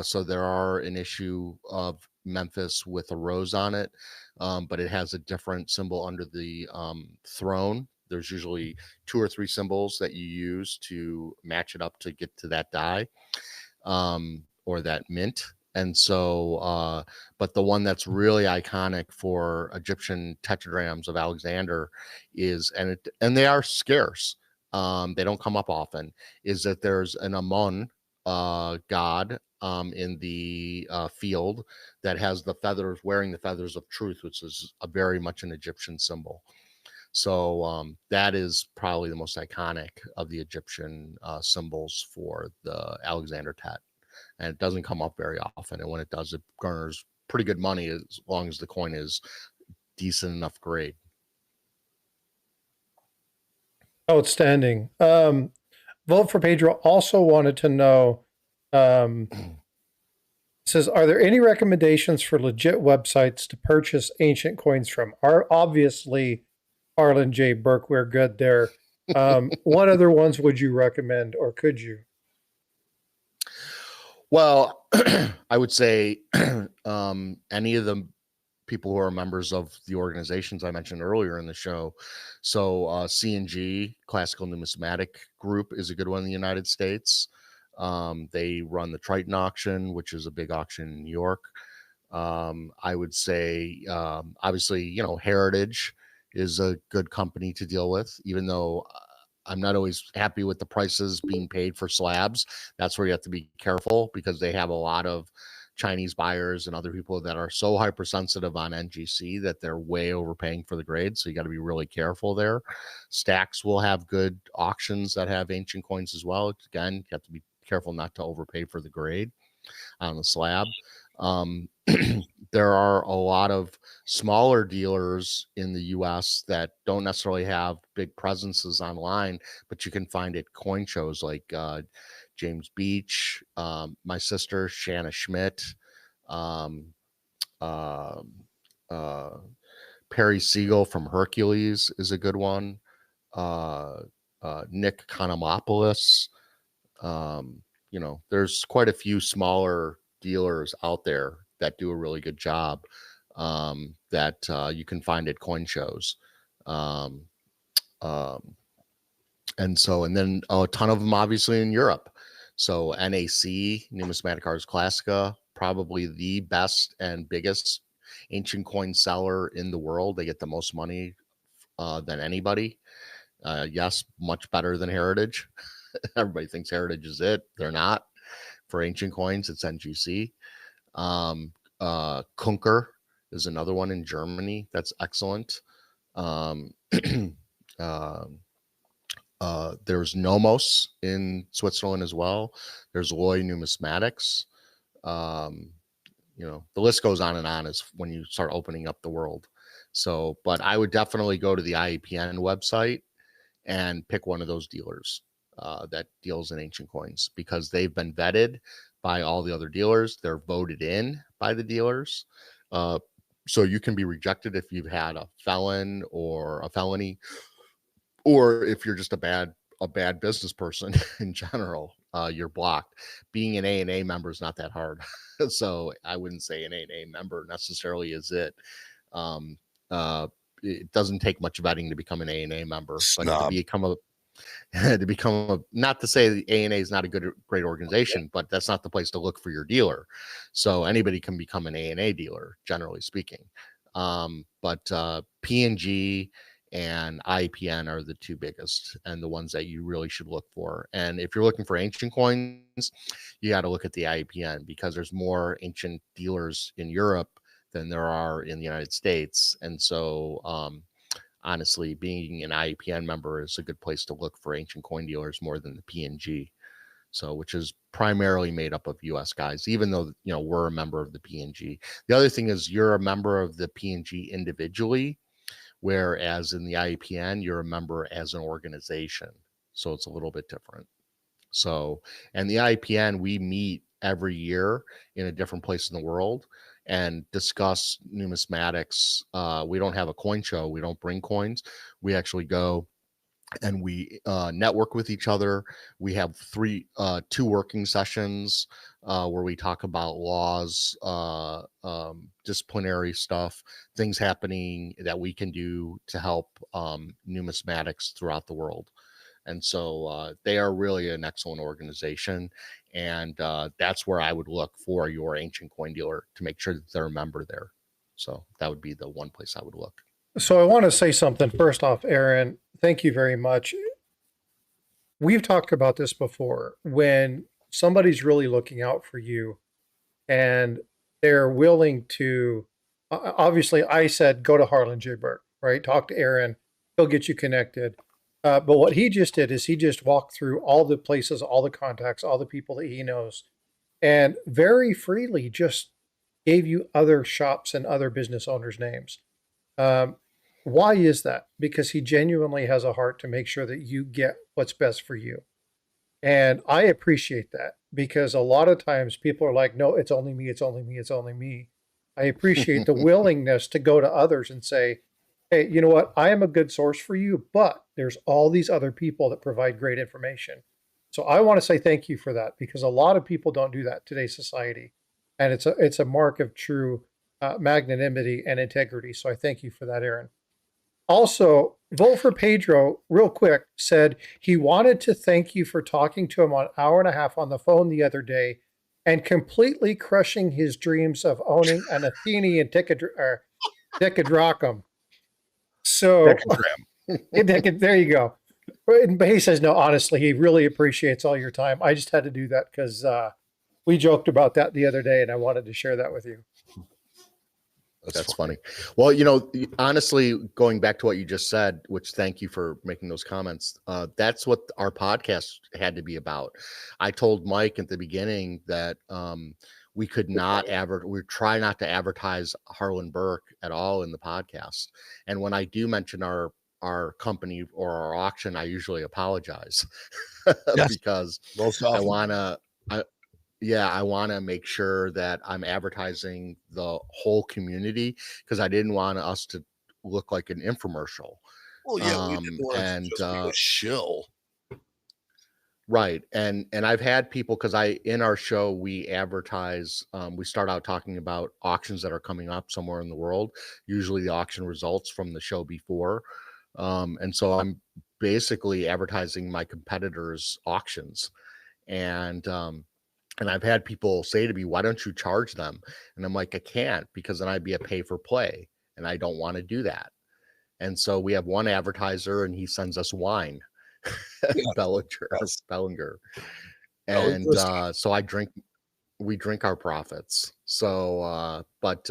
So there are an issue of Memphis with a rose on it, but it has a different symbol under the throne. There's usually 2 or 3 symbols that you use to match it up to get to that die or that mint. And so, but the one that's really iconic for Egyptian tetradrachms of Alexander is, and they are scarce. They don't come up often. Is that there's an Amun god in the field that has the feathers, wearing the feathers of truth, which is a very much an Egyptian symbol. So that is probably the most iconic of the Egyptian symbols for the Alexander tet. And it doesn't come up very often. And when it does, it garners pretty good money as long as the coin is decent enough grade. Outstanding. Vote for Pedro also wanted to know, says, are there any recommendations for legit websites to purchase ancient coins from? Obviously, Halen J Berk, we're good there. What other ones would you recommend, or could you? Well, I would say any of the people who are members of the organizations I mentioned earlier in the show. So C&G, Classical Numismatic Group, is a good one in the United States. They run the Triton auction, which is a big auction in New York. I would say, obviously, Heritage is a good company to deal with, even though I'm not always happy with the prices being paid for slabs. That's where you have to be careful, because they have a lot of Chinese buyers and other people that are so hypersensitive on NGC that they're way overpaying for the grade. So you got to be really careful there. Stacks will have good auctions that have ancient coins as well. Again, you have to be careful not to overpay for the grade on the slab. There are a lot of smaller dealers in the US that don't necessarily have big presences online, but you can find at coin shows like James Beach, my sister, Shanna Schmidt, Perry Siegel from Hercules is a good one. Nick Konomopoulos. There's quite a few smaller dealers out there that do a really good job that you can find at coin shows. And then a ton of them obviously in Europe. So NAC, Numismatic Ars Classica, probably the best and biggest ancient coin seller in the world. They get the most money than anybody. Yes, much better than Heritage. Everybody thinks Heritage is it. They're not. For ancient coins, it's NGC. Kunker is another one in Germany that's excellent. There's Nomos in Switzerland as well. There's Loy Numismatics. The list goes on and on as when you start opening up the world. So, but I would definitely go to the IAPN website and pick one of those dealers that deals in ancient coins, because they've been vetted by all the other dealers. They're voted in by the dealers. So you can be rejected if you've had a felon or a felony, or if you're just a bad business person in general. You're blocked. Being an A&A member is not that hard. So I wouldn't say an A&A member necessarily is it. Um, it doesn't take much vetting to become an A&A member, but to become a not to say the ANA is not a great organization, but that's not the place to look for your dealer. So anybody can become an ANA dealer, generally speaking. But P&G and IPN are the two biggest and the ones that you really should look for. And if you're looking for ancient coins, you got to look at the IPN, because there's more ancient dealers in Europe than there are in the United States. And so honestly, being an IAPN member is a good place to look for ancient coin dealers more than the P&G. So, which is primarily made up of US guys, even though, we're a member of the P&G. The other thing is you're a member of the P&G individually, whereas in the IAPN, you're a member as an organization. So it's a little bit different. So, and the IPN, we meet every year in a different place in the world and discuss numismatics. We don't have a coin show. We don't bring coins. We actually go and we network with each other. We have two working sessions where we talk about laws, disciplinary stuff, things happening that we can do to help numismatics throughout the world. And so they are really an excellent organization. And that's where I would look for your ancient coin dealer to make sure that they're a member there. So that would be the one place I would look. So I want to say something first off, Aaron. Thank you very much. We've talked about this before. When somebody's really looking out for you and they're willing to, obviously, I said go to Halen J Berk, right? Talk to Aaron. He'll get you connected. But what he just did is he just walked through all the places, all the contacts, all the people that he knows, and very freely just gave you other shops and other business owners' names. Why is that? Because he genuinely has a heart to make sure that you get what's best for you. And I appreciate that, because a lot of times people are like, no, it's only me, it's only me, it's only me. I appreciate the willingness to go to others and say, hey, you know what? I am a good source for you, but there's all these other people that provide great information. So I want to say thank you for that, because a lot of people don't do that in today's society. And it's a mark of true magnanimity and integrity. So I thank you for that, Aaron. Also, Vote for Pedro, real quick, said he wanted to thank you for talking to him an hour and a half on the phone the other day and completely crushing his dreams of owning an Athenian Dicodrachum. So, there you go. But he says, no, honestly, he really appreciates all your time. I just had to do that because we joked about that the other day, and I wanted to share that with you. That's funny. Well, honestly, going back to what you just said, which thank you for making those comments. That's what our podcast had to be about. I told Mike at the beginning that we could not we try not to advertise Halen Berk at all in the podcast. And when I do mention our company or our auction, I usually apologize because I want to make sure that I'm advertising the whole community, because I didn't want us to look like an infomercial. Well, yeah, we didn't want to just be a shill. Right. And I've had people, because in our show, we advertise, we start out talking about auctions that are coming up somewhere in the world, usually the auction results from the show before. And so I'm basically advertising my competitors' auctions. And I've had people say to me, why don't you charge them? And I'm like, I can't, because then I'd be a pay for play, and I don't want to do that. And so we have one advertiser, and he sends us wine, Bellinger. And so we drink our profits. So, but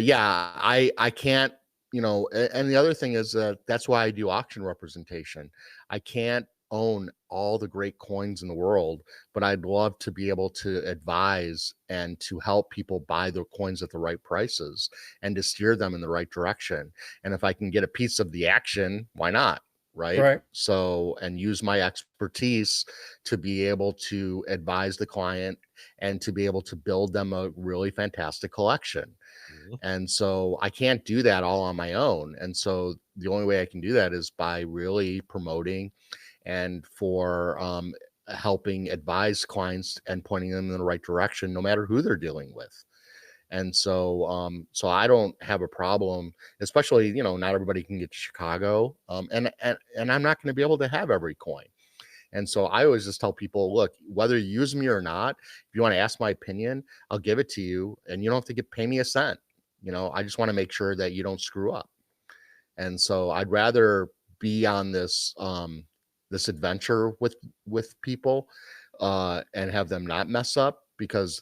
yeah, I can't, and the other thing is that's why I do auction representation. I can't own all the great coins in the world, but I'd love to be able to advise and to help people buy their coins at the right prices and to steer them in the right direction. And if I can get a piece of the action, why not? Right. Right. So, and use my expertise to be able to advise the client and to be able to build them a really fantastic collection. And so I can't do that all on my own. And so the only way I can do that is by really promoting and for helping advise clients and pointing them in the right direction, no matter who they're dealing with. And so, so I don't have a problem, especially, you know, not everybody can get to Chicago, and I'm not going to be able to have every coin. And so I always just tell people, look, whether you use me or not, if you want to ask my opinion, I'll give it to you, and you don't have to pay me a cent. You know, I just want to make sure that you don't screw up. And so I'd rather be on this this adventure with people and have them not mess up, because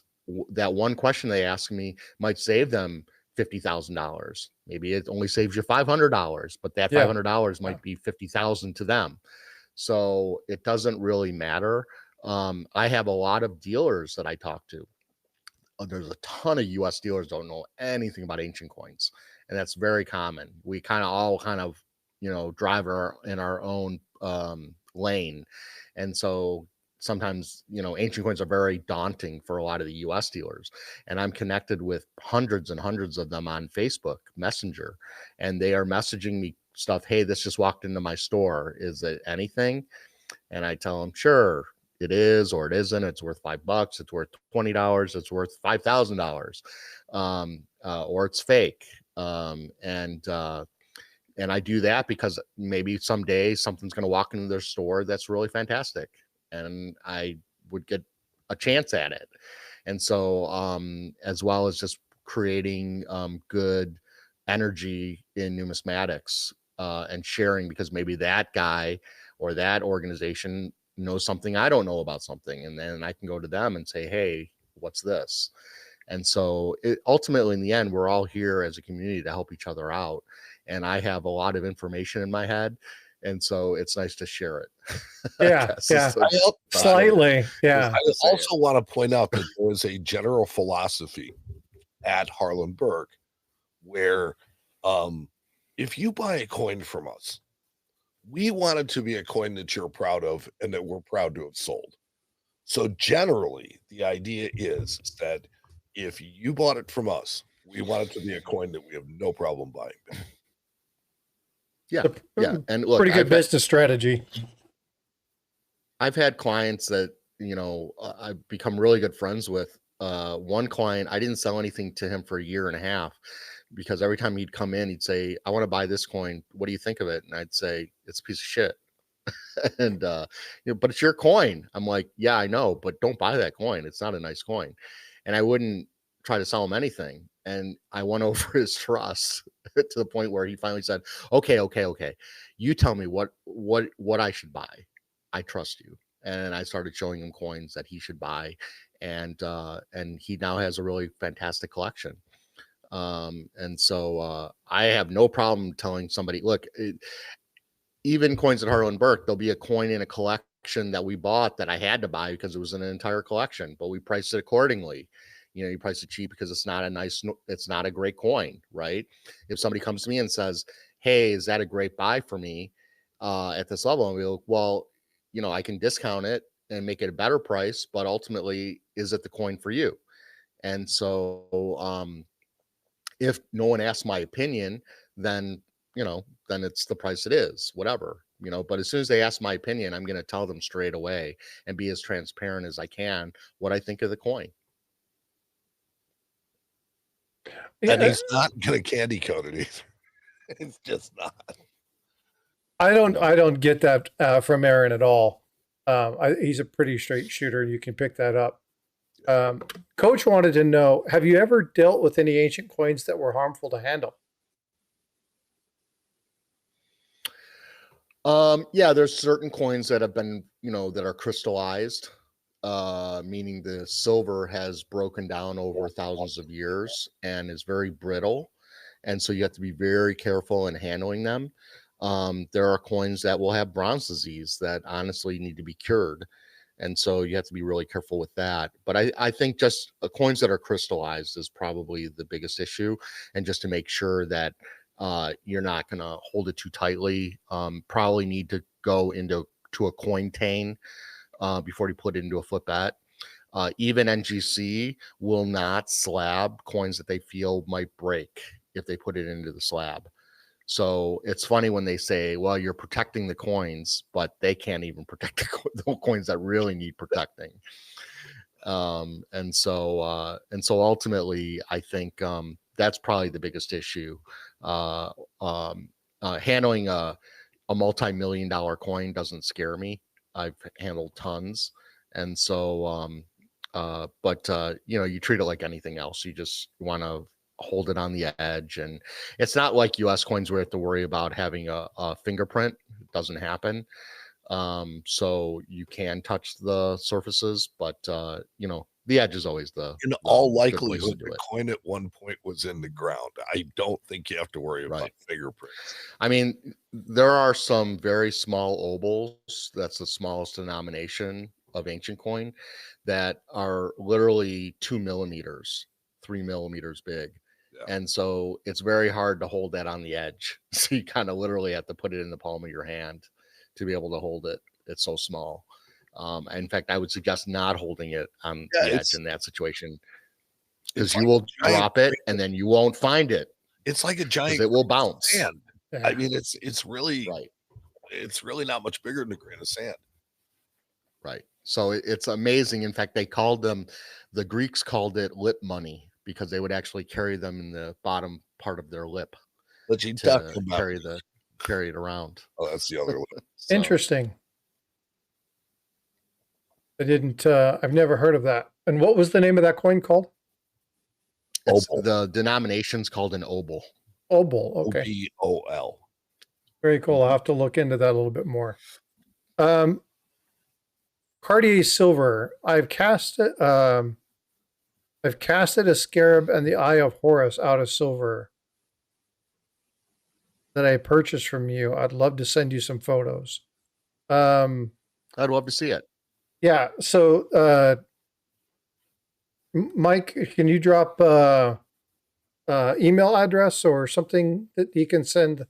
that one question they ask me might save them $50,000. Maybe it only saves you $500, but that $500 might be 50,000 to them. So it doesn't really matter. I have a lot of dealers that I talk to. There's a ton of US dealers don't know anything about ancient coins, and that's very common. We all you know, drive in our own lane. And so sometimes, you know, ancient coins are very daunting for a lot of the US dealers. And I'm connected with hundreds and hundreds of them on Facebook Messenger, and they are messaging me stuff. Hey, this just walked into my store. Is it anything? And I tell them, sure, it is, or it isn't. It's worth $5. It's worth $20. It's worth $5,000, or it's fake. And I do that because maybe someday something's going to walk into their store that's really fantastic, and I would get a chance at it. And so, as well as just creating good energy in numismatics and sharing, because maybe that guy or that organization knows something I don't know about something, and then I can go to them and say, hey, what's this? And so ultimately, in the end, we're all here as a community to help each other out. And I have a lot of information in my head, and so it's nice to share it. Yeah, slightly. Yeah. I also want to point out that there is a general philosophy at Halen Berk where if you buy a coin from us, we want it to be a coin that you're proud of and that we're proud to have sold. So generally, the idea is that if you bought it from us, we want it to be a coin that we have no problem buying back. Yeah. And look, pretty good business strategy. I've had clients that, you know, I've become really good friends with. One client, I didn't sell anything to him for a year and a half, because every time he'd come in, he'd say, I want to buy this coin. What do you think of it? And I'd say, it's a piece of shit. And, you know, but it's your coin. I'm like, yeah, I know, but don't buy that coin. It's not a nice coin. And I wouldn't try to sell him anything. And I won over his trust to the point where he finally said, okay. You tell me what I should buy. I trust you. And I started showing him coins that he should buy. And he now has a really fantastic collection. And so I have no problem telling somebody, look, even coins at Halen Berk, there'll be a coin in a collection that we bought that I had to buy because it was in an entire collection, but we priced it accordingly. You know, you price it cheap because it's not a great coin, right? If somebody comes to me and says, hey, is that a great buy for me at this level? And we go, well, you know, I can discount it and make it a better price, but ultimately, is it the coin for you? And so if no one asks my opinion, then, you know, then it's the price it is, whatever, you know. But as soon as they ask my opinion, I'm going to tell them straight away and be as transparent as I can what I think of the coin. And he's not going to candy coat it either. It's just not. I don't get that from Aaron at all. He's a pretty straight shooter. You can pick that up. Coach wanted to know, have you ever dealt with any ancient coins that were harmful to handle? Yeah, there's certain coins that have been, you know, that are crystallized, meaning the silver has broken down over thousands of years and is very brittle. And so you have to be very careful in handling them. There are coins that will have bronze disease that honestly need to be cured. And so you have to be really careful with that. But I think just coins that are crystallized is probably the biggest issue. And just to make sure that you're not going to hold it too tightly, probably need to go into a coin tane before you put it into a flip bet. Even NGC will not slab coins that they feel might break if they put it into the slab. So it's funny when they say, well, you're protecting the coins, but they can't even protect the coins that really need protecting. And so ultimately, I think that's probably the biggest issue. Handling a multi-million-dollar coin doesn't scare me. I've handled tons. And so, you treat it like anything else. You just want to hold it on the edge, and it's not like US coins where you have to worry about having a fingerprint. It doesn't happen. So you can touch the surfaces, but the edge is always in all good place to likelihood do the it. coin at one point was in the ground. I don't think you have to worry about Right. fingerprints. I mean, there are some very small obols. That's the smallest denomination of ancient coin that are literally 2 millimeters, 3 millimeters big. Yeah. And so it's very hard to hold that on the edge. So you kind of literally have to put it in the palm of your hand to be able to hold it. It's so small. In fact, I would suggest not holding it on the edge in that situation, because you will drop it and then you won't find it. It's like a giant, it will bounce. sand. Yeah. I mean, it's really Right. It's really not much bigger than a grain of sand. Right. So it's amazing. In fact, the Greeks called it lip money because they would actually carry them in the bottom part of their lip But you to carry it around. Oh, that's the other lip. So, Interesting. I've never heard of that. And what was the name of that coin called? the denomination's called an obol. Obol. Okay. OBOL. Very cool. I'll have to look into that a little bit more. Cartier silver. I've casted a scarab and the eye of Horus out of silver that I purchased from you. I'd love to send you some photos. I'd love to see it. Yeah. So, Mike, can you drop email address or something that you can send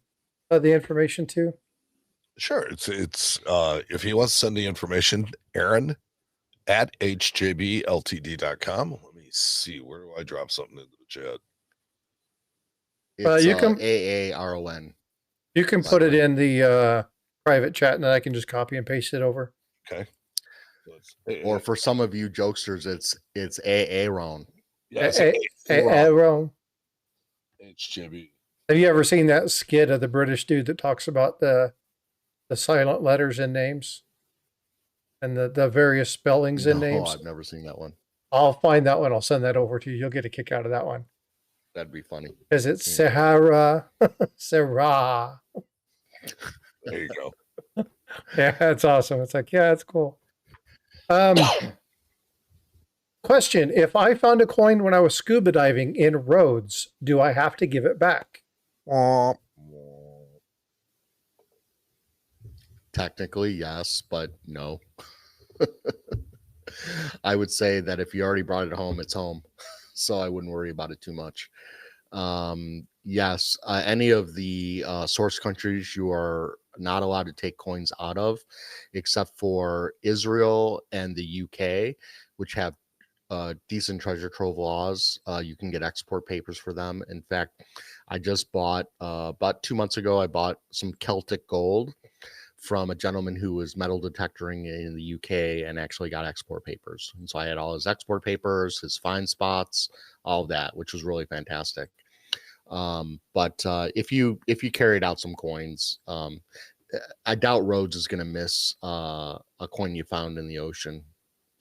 the information to? Sure. It's if he wants to send the information, Aaron at hjbltd.com. Let me see. Where do I drop something into the chat? It's you can AARON. You can put it in the private chat, and then I can just copy and paste it over. Okay. Or for some of you jokesters, it's Aaron. Yes, Aaron. HJB. Have you ever seen that skit of the British dude that talks about the silent letters in names and the various spellings in names? I've never seen that one. I'll find that one. I'll send that over to you. You'll get a kick out of that one. That'd be funny. Because it's Sahara. Sarah. There you go. Yeah, that's awesome. It's like, yeah, that's cool. Question. If I found a coin when I was scuba diving in Rhodes, do I have to give it back? Technically, yes, but no. I would say that if you already brought it home, it's home. So I wouldn't worry about it too much. Yes, any of the source countries you are not allowed to take coins out of, except for Israel and the UK, which have decent treasure trove laws. You can get export papers for them. In fact, I just bought about 2 months ago, I bought some Celtic gold from a gentleman who was metal detectoring in the UK and actually got export papers. And so I had all his export papers, his find spots, all of that, which was really fantastic. But if you carried out some coins, I doubt Rhodes is going to miss a coin you found in the ocean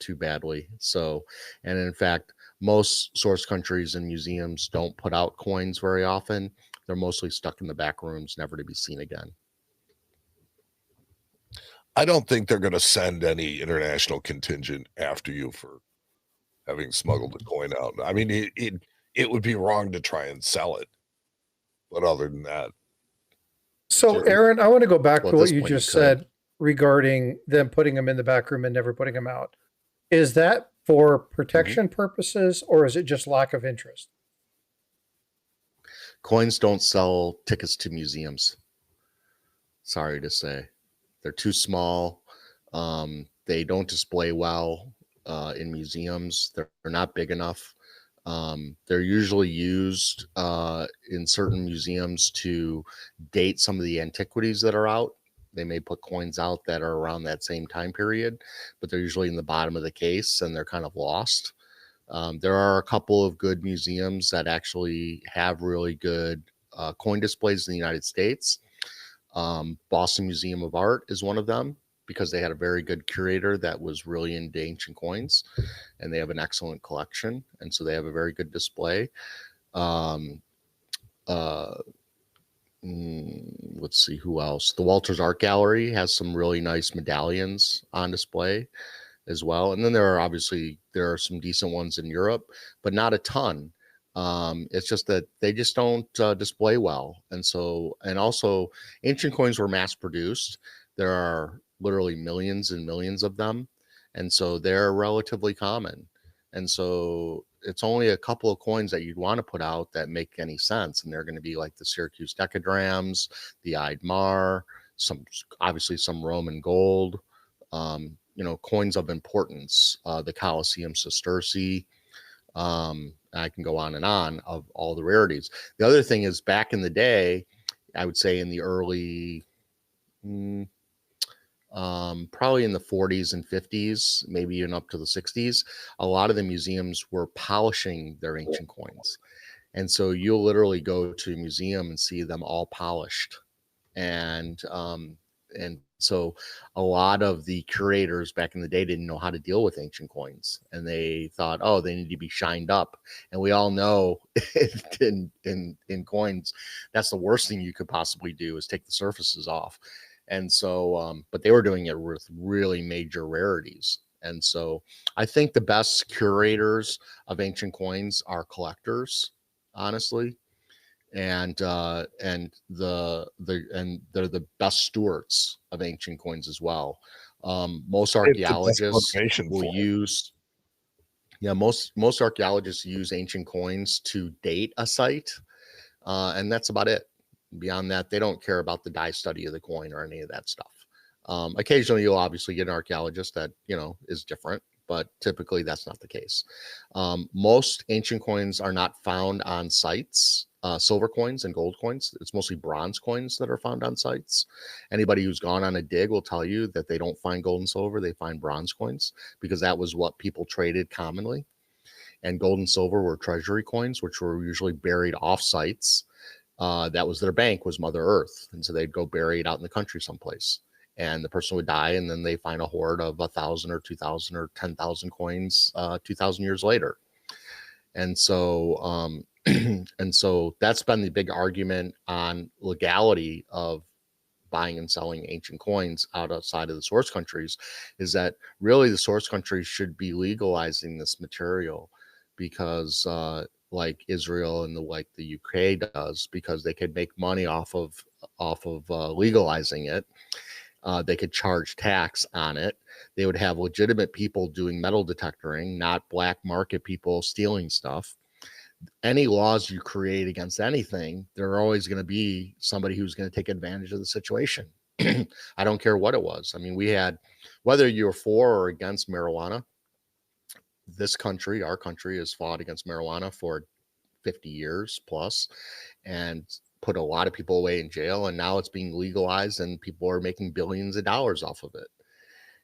too badly. So, and in fact, most source countries and museums don't put out coins very often. They're mostly stuck in the back rooms, never to be seen again. I don't think they're going to send any international contingent after you for having smuggled the coin out. I mean, it would be wrong to try and sell it. But other than that, So, Aaron, I want to go back Well, to at what this you point, you just could. said regarding them putting them in the back room and never putting them out. Is that for protection purposes, or is it just lack of interest? Coins don't sell tickets to museums. Sorry to say, they're too small. They don't display well in museums. They're not big enough. They're usually used in certain museums to date some of the antiquities that are out. They may put coins out that are around that same time period, but they're usually in the bottom of the case and they're kind of lost. There are a couple of good museums that actually have really good coin displays in the United States. Boston Museum of Art is one of them because they had a very good curator that was really into ancient coins, and they have an excellent collection, and so they have a very good display. Let's see who else. The Walters Art Gallery has some really nice medallions on display as well, and then there are some decent ones in Europe, but not a ton. It's just that they just don't display well, and also ancient coins were mass produced. There are literally millions and millions of them, and so they're relatively common. And so it's only a couple of coins that you'd want to put out that make any sense, and they're going to be like the Syracuse decadrams, the Eidmar, obviously some Roman gold, coins of importance, the Colosseum sesterce. I can go on and on of all the rarities. The other thing is, back in the day, I would say in the early, probably in the 40s and 50s, maybe even up to the 60s, a lot of the museums were polishing their ancient coins. And so you'll literally go to a museum and see them all polished. And so a lot of the curators back in the day didn't know how to deal with ancient coins, and they thought, oh, they need to be shined up. And we all know in coins, that's the worst thing you could possibly do is take the surfaces off. And so, but they were doing it with really major rarities. And so I think the best curators of ancient coins are collectors, honestly. And they're the best stewards of ancient coins as well. Most archaeologists will use most archaeologists use ancient coins to date a site, and that's about it. Beyond that, they don't care about the dye study of the coin or any of that stuff. Occasionally you'll obviously get an archaeologist that is different, but typically that's not the case. Most ancient coins are not found on sites. Silver coins and gold coins, it's mostly bronze coins that are found on sites. Anybody who's gone on a dig will tell you that they don't find gold and silver, they find bronze coins, because that was what people traded commonly. And gold and silver were treasury coins, which were usually buried off sites. That was their bank, was Mother Earth, and so they'd go bury it out in the country someplace, and the person would die, and then they find a hoard of 1,000 or 2,000 or 10,000 coins 2,000 years later. And so and so that's been the big argument on legality of buying and selling ancient coins outside of the source countries, is that really the source countries should be legalizing this material, because like Israel and the UK does, because they could make money off of legalizing it. They could charge tax on it. They would have legitimate people doing metal detectoring, not black market people stealing stuff. Any laws you create against anything, there are always going to be somebody who's going to take advantage of the situation. I don't care what it was. I mean, we had, whether you're for or against marijuana, this country, our country, has fought against marijuana for 50 years plus and put a lot of people away in jail. And now it's being legalized and people are making billions of dollars off of it.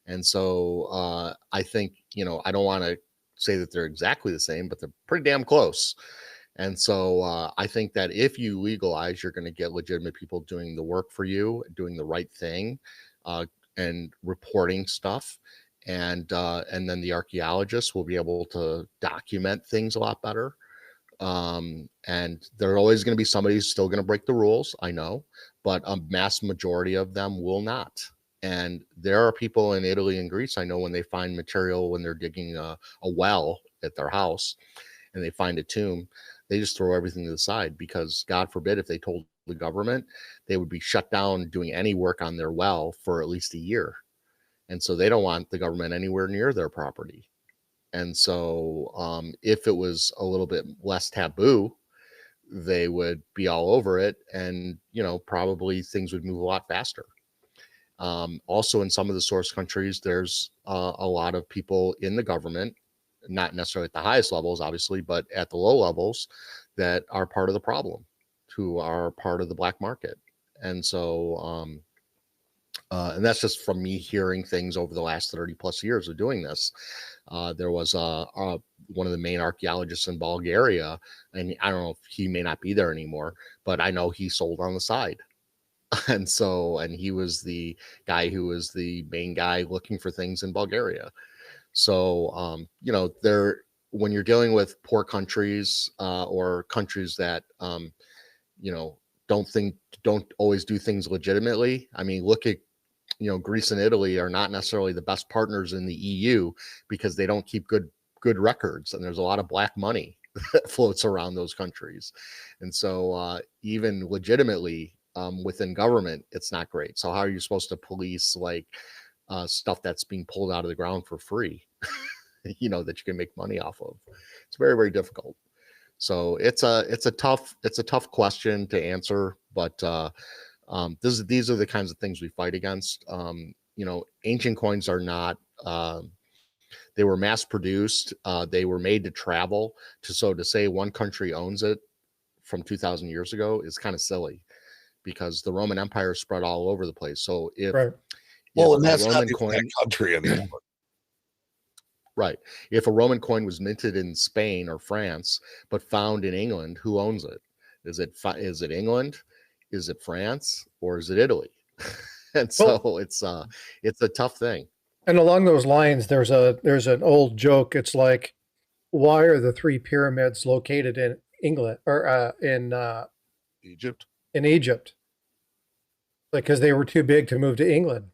And so I think, I don't want to say that they're exactly the same, but they're pretty damn close. And so I think that if you legalize, you're going to get legitimate people doing the work for you, doing the right thing, and reporting stuff. And then the archaeologists will be able to document things a lot better. And there are always going to be somebody who's still going to break the rules, I know, but a mass majority of them will not. And there are people in Italy and Greece, I know, when they find material, when they're digging a well at their house and they find a tomb, they just throw everything to the side, because God forbid if they told the government, they would be shut down doing any work on their well for at least a year. And so they don't want the government anywhere near their property. And so if it was a little bit less taboo, they would be all over it, and probably things would move a lot faster. Also, in some of the source countries, there's a lot of people in the government, not necessarily at the highest levels, obviously, but at the low levels, that are part of the problem, who are part of the black market. And so and that's just from me hearing things over the last 30 plus years of doing this. There was one of the main archaeologists in Bulgaria, and I don't know if he may not be there anymore, but I know he sold on the side. And he was the guy who was the main guy looking for things in Bulgaria. So, when you're dealing with poor countries or countries that, don't always do things legitimately. I mean, look at, Greece and Italy are not necessarily the best partners in the EU because they don't keep good records, and there's a lot of black money that floats around those countries. And so even legitimately within government, it's not great. So how are you supposed to police stuff that's being pulled out of the ground for free, that you can make money off of? It's very, very difficult. So it's a tough question to answer, but these are the kinds of things we fight against. Ancient coins are not, they were mass produced. They were made to travel. To say one country owns it from 2,000 years ago is kind of silly, because the Roman Empire spread all over the place. So if and that's Roman not coin, that country anymore. Right. If a Roman coin was minted in Spain or France, but found in England, who owns it? Is it England? Is it France? Or is it Italy? And so it's a tough thing. And along those lines, there's an old joke. It's like, why are the 3 pyramids located in England or in Egypt? In Egypt, because they were too big to move to England.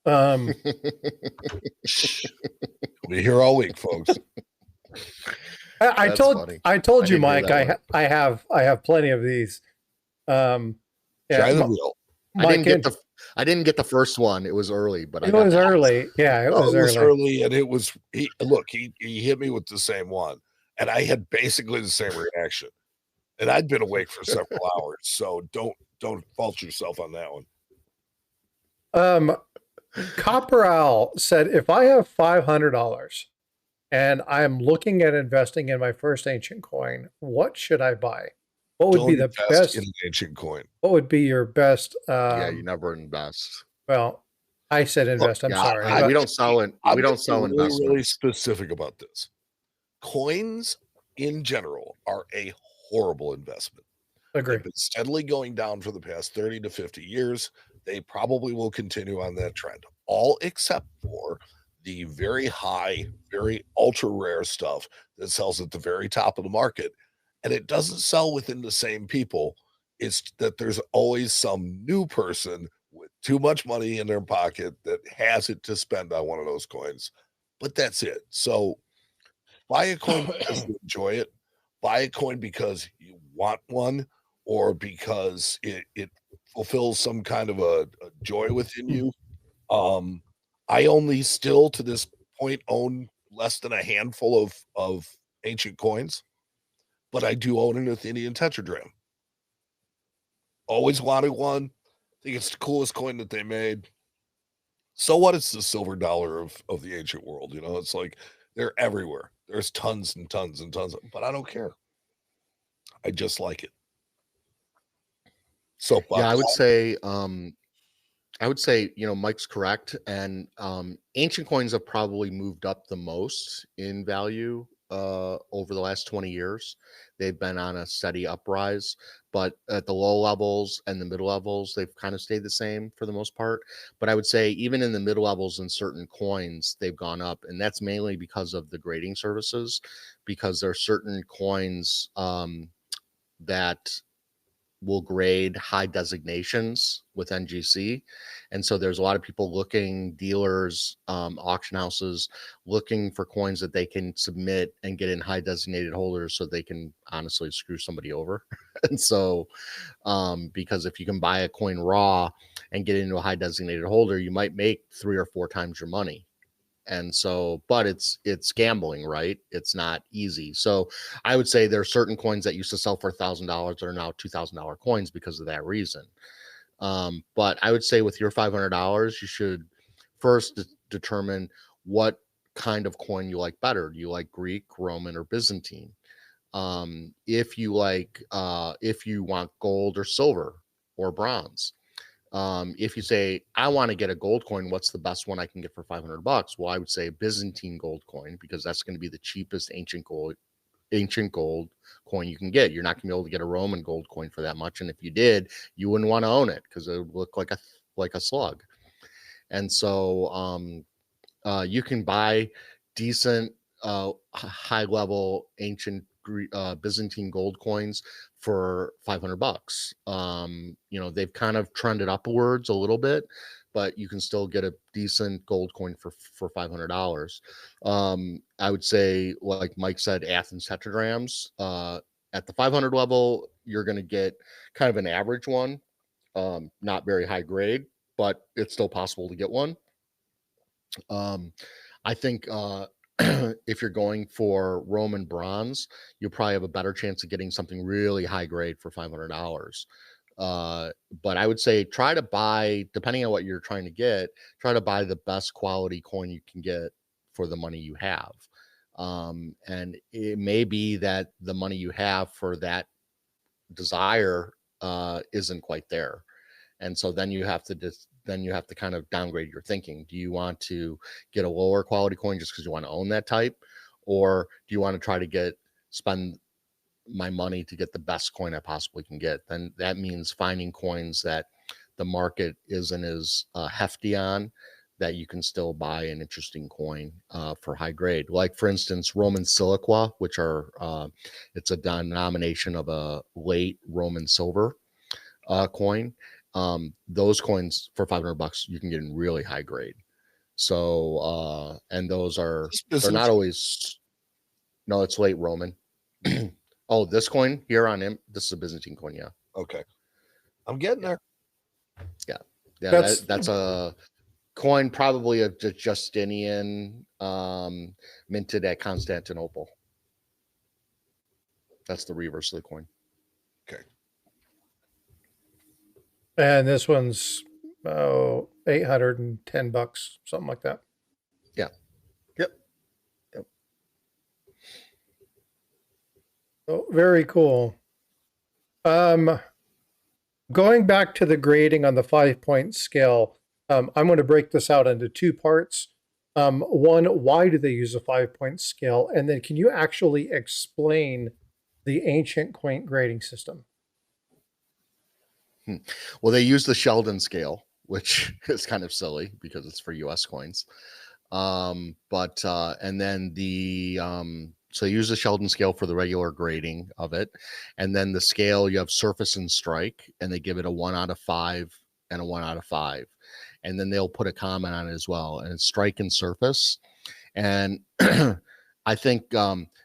We're here all week, folks. I told you, Mike. I have plenty of these. Try the wheel. I didn't get the first one. It was early, but it was early. Yeah, it was early, and it was. He hit me with the same one, and I had basically the same reaction. And I'd been awake for several hours, so don't fault yourself on that one. Copper Owl said, if I have $500 and I'm looking at investing in my first ancient coin, what should I buy? What would be the best in an ancient coin? What would be your best? You never invest. Well, I said invest. I'm sorry. We don't sell it. We don't sell investments. Really specific about this. Coins in general are a horrible investment. Agree. They've been steadily going down for the past 30 to 50 years. They probably will continue on that trend, all except for the very high, very ultra rare stuff that sells at the very top of the market. And it doesn't sell within the same people. It's that there's always some new person with too much money in their pocket that has it to spend on one of those coins. But that's it. So buy a coin because you enjoy it. Buy a coin because you want one, or because it fulfills some kind of a joy within you. I only still to this point own less than a handful of ancient coins, but I do own an Athenian tetradrachm. Always wanted one. Think it's the coolest coin that they made. So what? It's the silver dollar of the ancient world. It's like they're everywhere. There's tons and tons and tons, but I don't care. I just like it. So I would say, Mike's correct. And ancient coins have probably moved up the most in value over the last 20 years. They've been on a steady uprise, but at the low levels and the middle levels, they've kind of stayed the same for the most part. But I would say even in the middle levels in certain coins, they've gone up. And that's mainly because of the grading services, because there are certain coins that will grade high designations with NGC. And so there's a lot of people looking, dealers, auction houses, looking for coins that they can submit and get in high designated holders so they can honestly screw somebody over. And so, because if you can buy a coin raw and get into a high designated holder, you might make 3 or 4 times your money. And so, but it's gambling, right? It's not easy. So I would say there are certain coins that used to sell for $1,000 that are now $2,000 coins because of that reason. But I would say with your $500, you should first determine what kind of coin you like better. Do you like Greek, Roman, or Byzantine? If you want gold or silver or bronze. If you say, I want to get a gold coin, what's the best one I can get for $500? Well, I would say Byzantine gold coin, because that's going to be the cheapest ancient gold coin you can get. You're not going to be able to get a Roman gold coin for that much. And if you did, you wouldn't want to own it because it would look like a slug. And so you can buy decent high level ancient Byzantine gold coins for $500. They've kind of trended upwards a little bit, but you can still get a decent gold coin for $500. I would say, like Mike said, Athens tetradrams. At the 500 level, you're going to get kind of an average one, not very high grade, but it's still possible to get one. I think if you're going for Roman bronze, you'll probably have a better chance of getting something really high grade for $500. But I would say try to buy, depending on what you're trying to get, try to buy the best quality coin you can get for the money you have. And it may be that the money you have for that desire isn't quite there. And so then you have to kind of downgrade your thinking. Do you want to get a lower quality coin just because you want to own that type? Or do you want to try to spend my money to get the best coin I possibly can get? Then that means finding coins that the market isn't as hefty on, that you can still buy an interesting coin for high grade. Like, for instance, Roman siliqua, which are, it's a denomination of a late Roman silver coin. Those coins for $500 you can get in really high grade. So and those are, they're not always, no, it's late Roman. Oh, this coin here on him, this is a Byzantine coin. Yeah. Okay, I'm getting there. Yeah. That's a coin probably of Justinian, minted at Constantinople. That's the reverse of the coin. Okay. And this one's $810, something like that. Yeah. Yep. Oh, very cool. Going back to the grading on the 5-point scale, I'm going to break this out into 2 parts. One, why do they use a 5-point scale? And then can you actually explain the ancient coin grading system? Well, they use the Sheldon scale, which is kind of silly because it's for US coins. And then so you use the Sheldon scale for the regular grading of it. And then the scale, you have surface and strike, and they give it a 1 out of 5 and a 1 out of 5. And then they'll put a comment on it as well. And it's strike and surface. And I think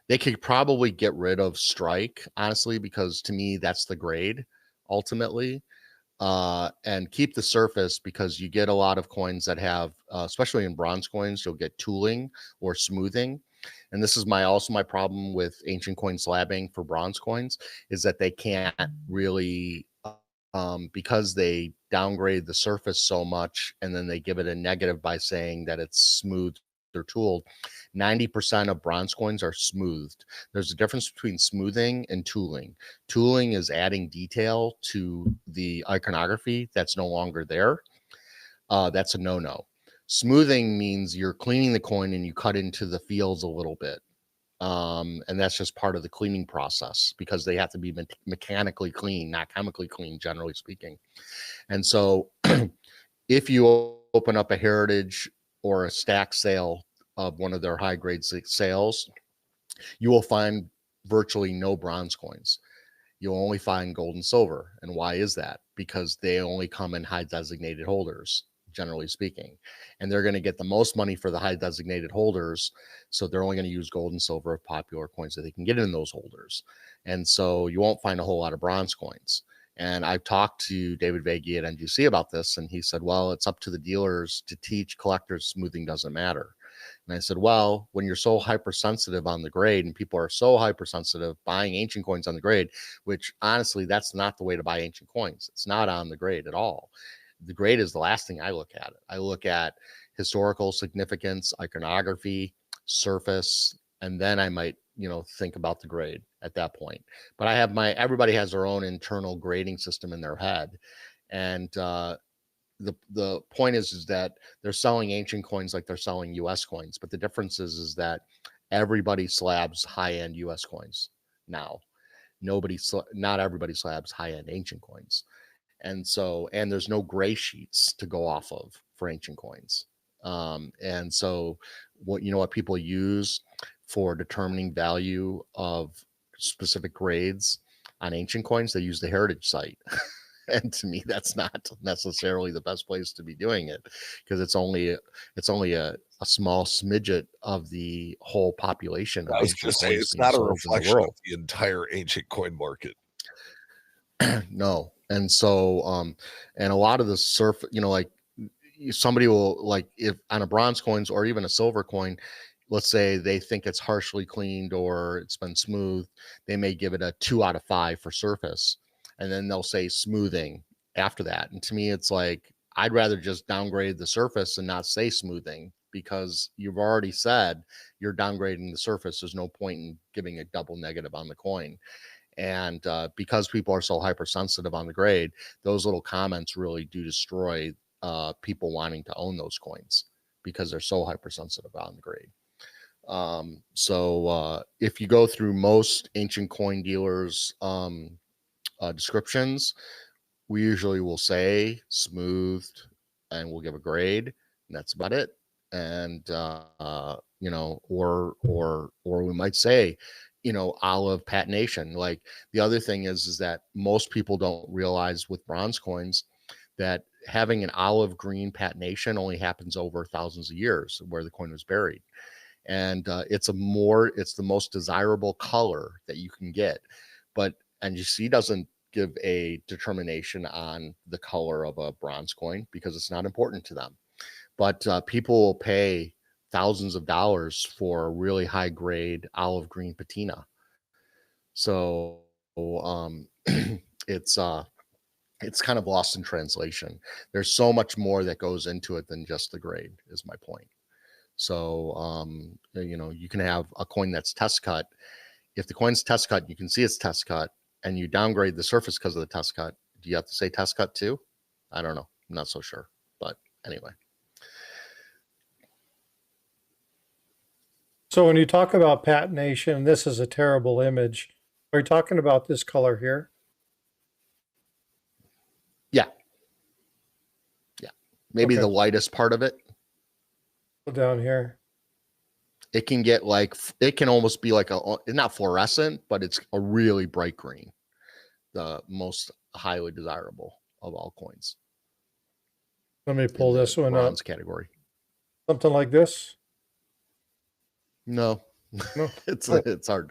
they could probably get rid of strike, honestly, because to me, that's the grade ultimately. And keep the surface, because you get a lot of coins that have, especially in bronze coins, you'll get tooling or smoothing. And this is also my problem with ancient coin slabbing for bronze coins, is that they can't really, because they downgrade the surface so much and then they give it a negative by saying that it's smooth or tooled. 90% of bronze coins are smoothed. There's a difference between smoothing and tooling. Tooling is adding detail to the iconography that's no longer there. That's a no-no. Smoothing means you're cleaning the coin and you cut into the fields a little bit. And that's just part of the cleaning process, because they have to be mechanically clean, not chemically clean, generally speaking. And so if you open up a heritage or a stack sale of one of their high grade sales, you will find virtually no bronze coins. you'll only find gold and silver. And why is that? Because they only come in high designated holders, generally speaking, and they're going to get the most money for the high designated holders. So they're only going to use gold and silver of popular coins that they can get in those holders. And so you won't find a whole lot of bronze coins. And I've talked to David Vagey at NGC about this, and he said, well, it's up to the dealers to teach collectors smoothing doesn't matter. And I said, well, when you're so hypersensitive on the grade and people are so hypersensitive buying ancient coins on the grade, which honestly, that's not the way to buy ancient coins. It's not on the grade at all. The grade is the last thing I look at. I look at historical significance, iconography, surface, and then I might, think about the grade at that point. But everybody has their own internal grading system in their head. And, the point is that they're selling ancient coins like they're selling US coins, but the difference is that everybody slabs high-end US coins now. Not everybody slabs high-end ancient coins. And there's no gray sheets to go off of for ancient coins. And so what people use for determining value of specific grades on ancient coins, they use the heritage site. And to me, that's not necessarily the best place to be doing it, because it's only a small smidget of the whole population. I was going to say, it's not a reflection of the entire ancient coin market. No. And so, and a lot of the like somebody will, like, if on a bronze coins or even a silver coin, let's say they think it's harshly cleaned or it's been smoothed, they may give it a 2 out of 5 for surface. And then they'll say smoothing after that. And to me, it's like, I'd rather just downgrade the surface and not say smoothing, because you've already said you're downgrading the surface. There's no point in giving a double negative on the coin. And because people are so hypersensitive on the grade, those little comments really do destroy people wanting to own those coins, because they're so hypersensitive on the grade. So if you go through most ancient coin dealers' descriptions, we usually will say smoothed and we'll give a grade, and that's about it. And or we might say, olive patination. Like, the other thing is that most people don't realize with bronze coins that having an olive green patination only happens over thousands of years where the coin was buried. And it's the most desirable color that you can get. But NGC doesn't give a determination on the color of a bronze coin because it's not important to them. But people will pay thousands of dollars for a really high grade olive green patina. So it's kind of lost in translation. There's so much more that goes into it than just the grade, is my point. So you can have a coin that's test cut. If the coin's test cut, you can see it's test cut, and you downgrade the surface because of the test cut. Do you have to say test cut too? I don't know. I'm not so sure. But anyway. So when you talk about patination, this is a terrible image. Are you talking about this color here? Yeah. Yeah. Maybe the lightest part of it. Down here. It can get it can almost be like it's not fluorescent, but it's a really bright green. The most highly desirable of all coins. Let me pull this one bronze up. Category. Something like this? No. No. It's hard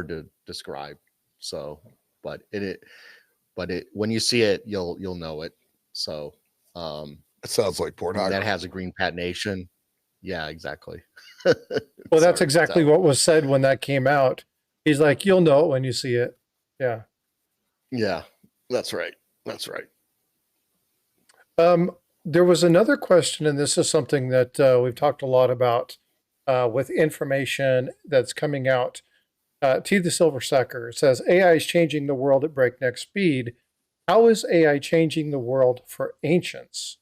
to describe. So, but when you see it, you'll know it. So, it sounds like pornography. That has a green patination. Yeah, exactly. Well, that's exactly what was said when that came out. He's like, you'll know it when you see it. Yeah. Yeah, that's right. That's right. There was another question, and this is something that we've talked a lot about with information that's coming out. T the Silver Sucker, it says, AI is changing the world at breakneck speed. How is AI changing the world for ancients?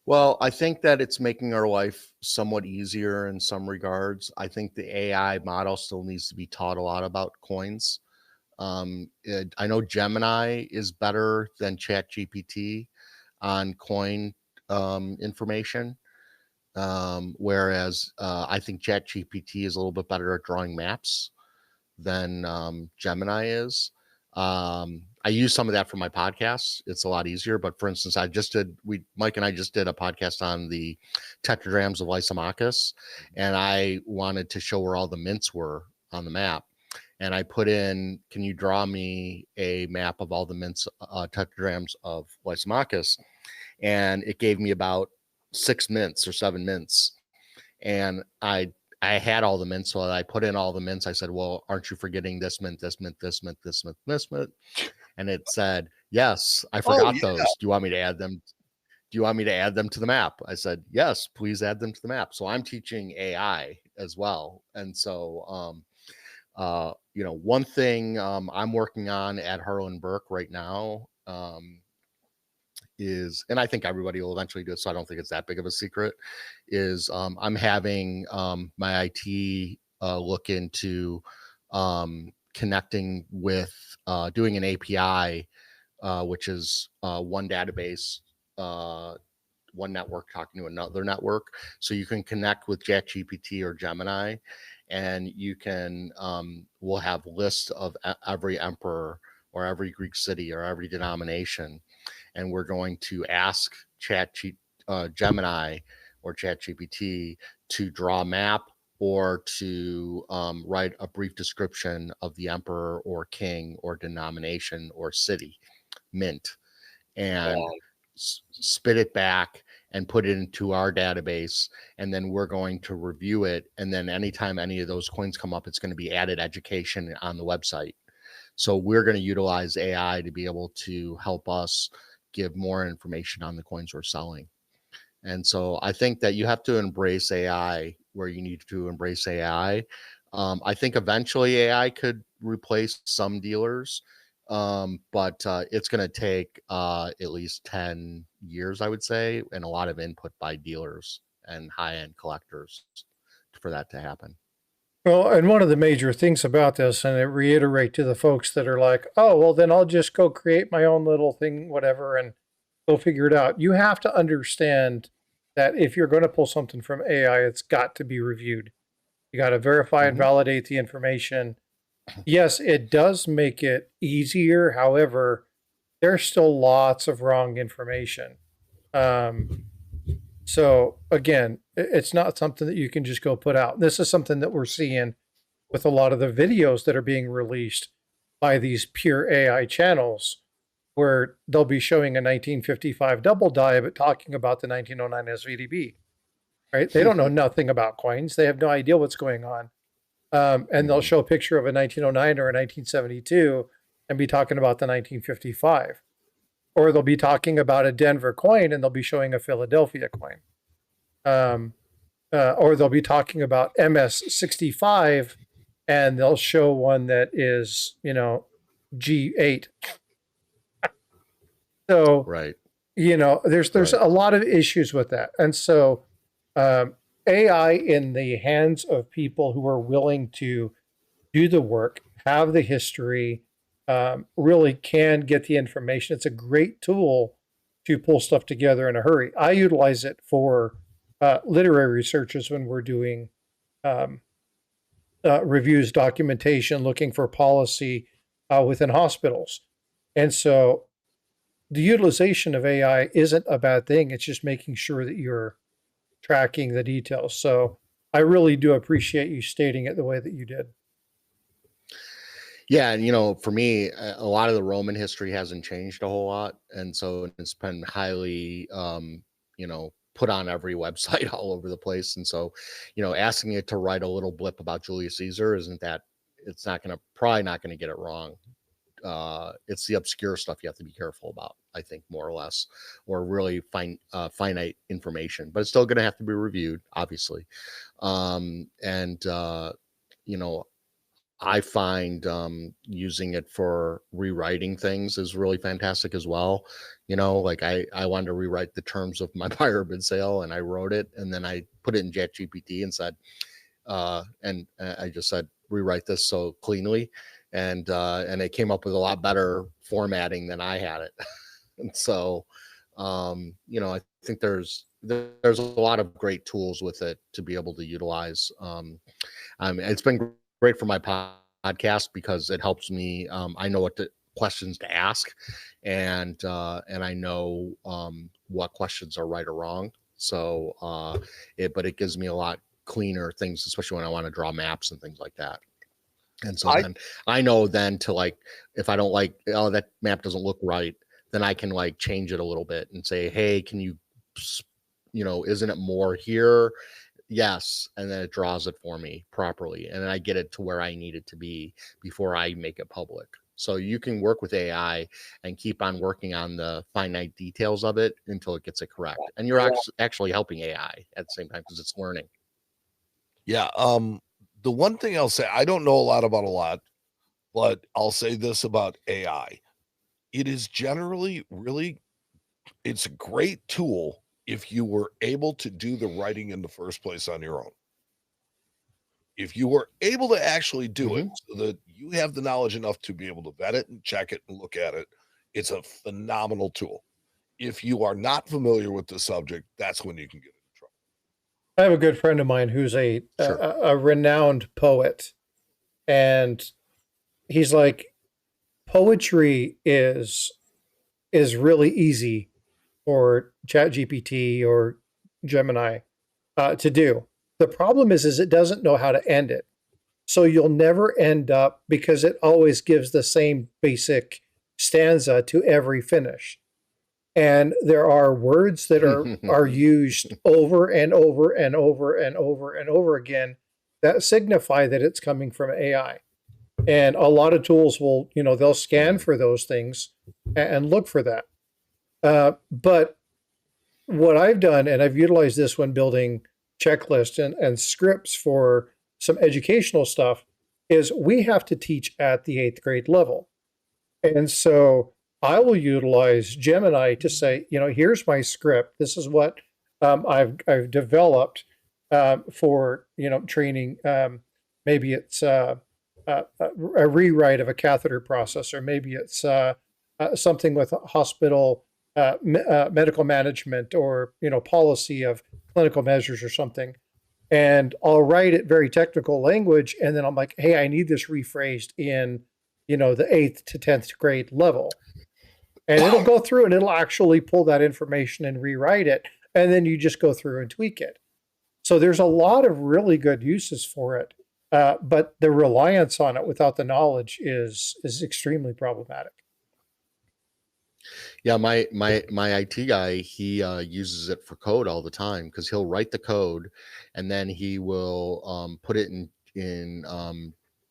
Well, I think that it's making our life somewhat easier in some regards. I think the AI model still needs to be taught a lot about coins. I know Gemini is better than ChatGPT on coin information. Whereas I think ChatGPT is a little bit better at drawing maps than Gemini is. I use some of that for my podcasts. It's a lot easier. But for instance, Mike and I just did a podcast on the tetradrams of Lysimachus, and I wanted to show where all the mints were on the map. And I put in, can you draw me a map of all the mints, tetradrams of Lysimachus? And it gave me about 6 mints or 7 mints. And I had all the mints, so I put in all the mints. I said, well, aren't you forgetting this mint, this mint, this mint, this mint, this mint? And it said, yes, I forgot those. Do you want me to add them? Do you want me to add them to the map? I said, yes, please add them to the map. So I'm teaching AI as well. And so, one thing I'm working on at Halen Berk right now is, and I think everybody will eventually do it, so I don't think it's that big of a secret, is I'm having my IT look into connecting with doing an API, which is one database, one network talking to another network. So you can connect with ChatGPT or Gemini, and you can, we'll have lists of every emperor or every Greek city or every denomination. And we're going to ask Gemini or ChatGPT to draw a map or to write a brief description of the emperor or king or denomination or city, mint, and spit it back and put it into our database. And then we're going to review it. And then anytime any of those coins come up, it's going to be added education on the website. So we're going to utilize AI to be able to help us give more information on the coins we're selling. And so I think that you have to embrace AI where you need to embrace AI. I think eventually AI could replace some dealers, but it's going to take at least 10 years, I would say, and a lot of input by dealers and high-end collectors for that to happen. Well, and one of the major things about this, and I reiterate to the folks that are like, oh, well, then I'll just go create my own little thing, whatever, and go figure it out. You have to understand that if you're going to pull something from AI, it's got to be reviewed. You got to verify and validate the information. Yes, it does make it easier. However, there's still lots of wrong information. So again, it's not something that you can just go put out. This is something that we're seeing with a lot of the videos that are being released by these pure AI channels, where they'll be showing a 1955 double die, but talking about the 1909 SVDB, right? They don't know nothing about coins. They have no idea what's going on. And they'll show a picture of a 1909 or a 1972 and be talking about the 1955. Or they'll be talking about a Denver coin and they'll be showing a Philadelphia coin. Or they'll be talking about MS65 and they'll show one that is, G8. So, right. There's a lot of issues with that. And so AI in the hands of people who are willing to do the work, have the history, really can get the information. It's a great tool to pull stuff together in a hurry. I utilize it for literary researches when we're doing reviews, documentation, looking for policy within hospitals. And so the utilization of AI isn't a bad thing. It's just making sure that you're tracking the details. So I really do appreciate you stating it the way that you did. Yeah, and for me, a lot of the Roman history hasn't changed a whole lot, and so it's been highly, put on every website all over the place. And so, asking it to write a little blip about Julius Caesar it's probably not gonna get it wrong. It's the obscure stuff you have to be careful about, I think, more or less, or really finite information, but it's still going to have to be reviewed, obviously. I find using it for rewriting things is really fantastic as well. Like I wanted to rewrite the terms of my buyer bid sale, and I wrote it, and then I put it in ChatGPT and said, and I just said, rewrite this so cleanly. And it came up with a lot better formatting than I had it. And so, I think there's there's a lot of great tools with it to be able to utilize. It's been great for my podcast because it helps me. I know what questions to ask, and I know what questions are right or wrong. So, but it gives me a lot cleaner things, especially when I want to draw maps and things like that. And so then I know then to like, if I don't like, oh, that map doesn't look right, then I can like change it a little bit and say, hey, can you, isn't it more here? Yes. And then it draws it for me properly. And then I get it to where I need it to be before I make it public. So you can work with AI and keep on working on the finite details of it until it gets it correct. And you're actually helping AI at the same time because it's learning. Yeah. The one thing I'll say, I don't know a lot about a lot, but I'll say this about AI. It is generally really, it's a great tool if you were able to do the writing in the first place on your own. If you were able to actually do it so that you have the knowledge enough to be able to vet it and check it and look at it, it's a phenomenal tool. If you are not familiar with the subject, that's when you can get in trouble. I have a good friend of mine who's a renowned poet, and he's like, poetry is really easy for ChatGPT or Gemini to do. The problem is it doesn't know how to end it. So you'll never end up, because it always gives the same basic stanza to every finish. And there are words that are used over and over and over and over and over again that signify that it's coming from AI. And a lot of tools will, they'll scan for those things and look for that. But what I've done, and I've utilized this when building checklists and scripts for some educational stuff, is we have to teach at the 8th grade level. And so I will utilize Gemini to say, here's my script. This is what I've developed for, training. Maybe it's a rewrite of a catheter process, or maybe it's something with hospital medical management, or policy of clinical measures or something. And I'll write it very technical language, and then I'm like, hey, I need this rephrased in the 8th to 10th grade level. And it'll go through and it'll actually pull that information and rewrite it, and then you just go through and tweak it. So there's a lot of really good uses for it, but the reliance on it without the knowledge is extremely problematic. Yeah, my IT guy, he uses it for code all the time, because he'll write the code and then he will put it in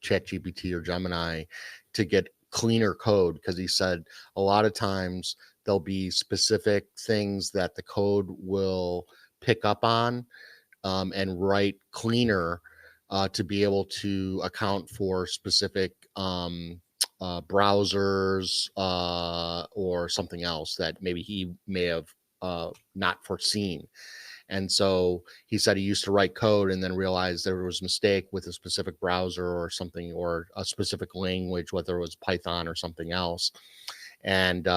ChatGPT or Gemini to get cleaner code, because he said a lot of times there'll be specific things that the code will pick up on and write cleaner to be able to account for specific browsers or something else that maybe he may have not foreseen. And so he said he used to write code and then realized there was a mistake with a specific browser or something, or a specific language, whether it was Python or something else. And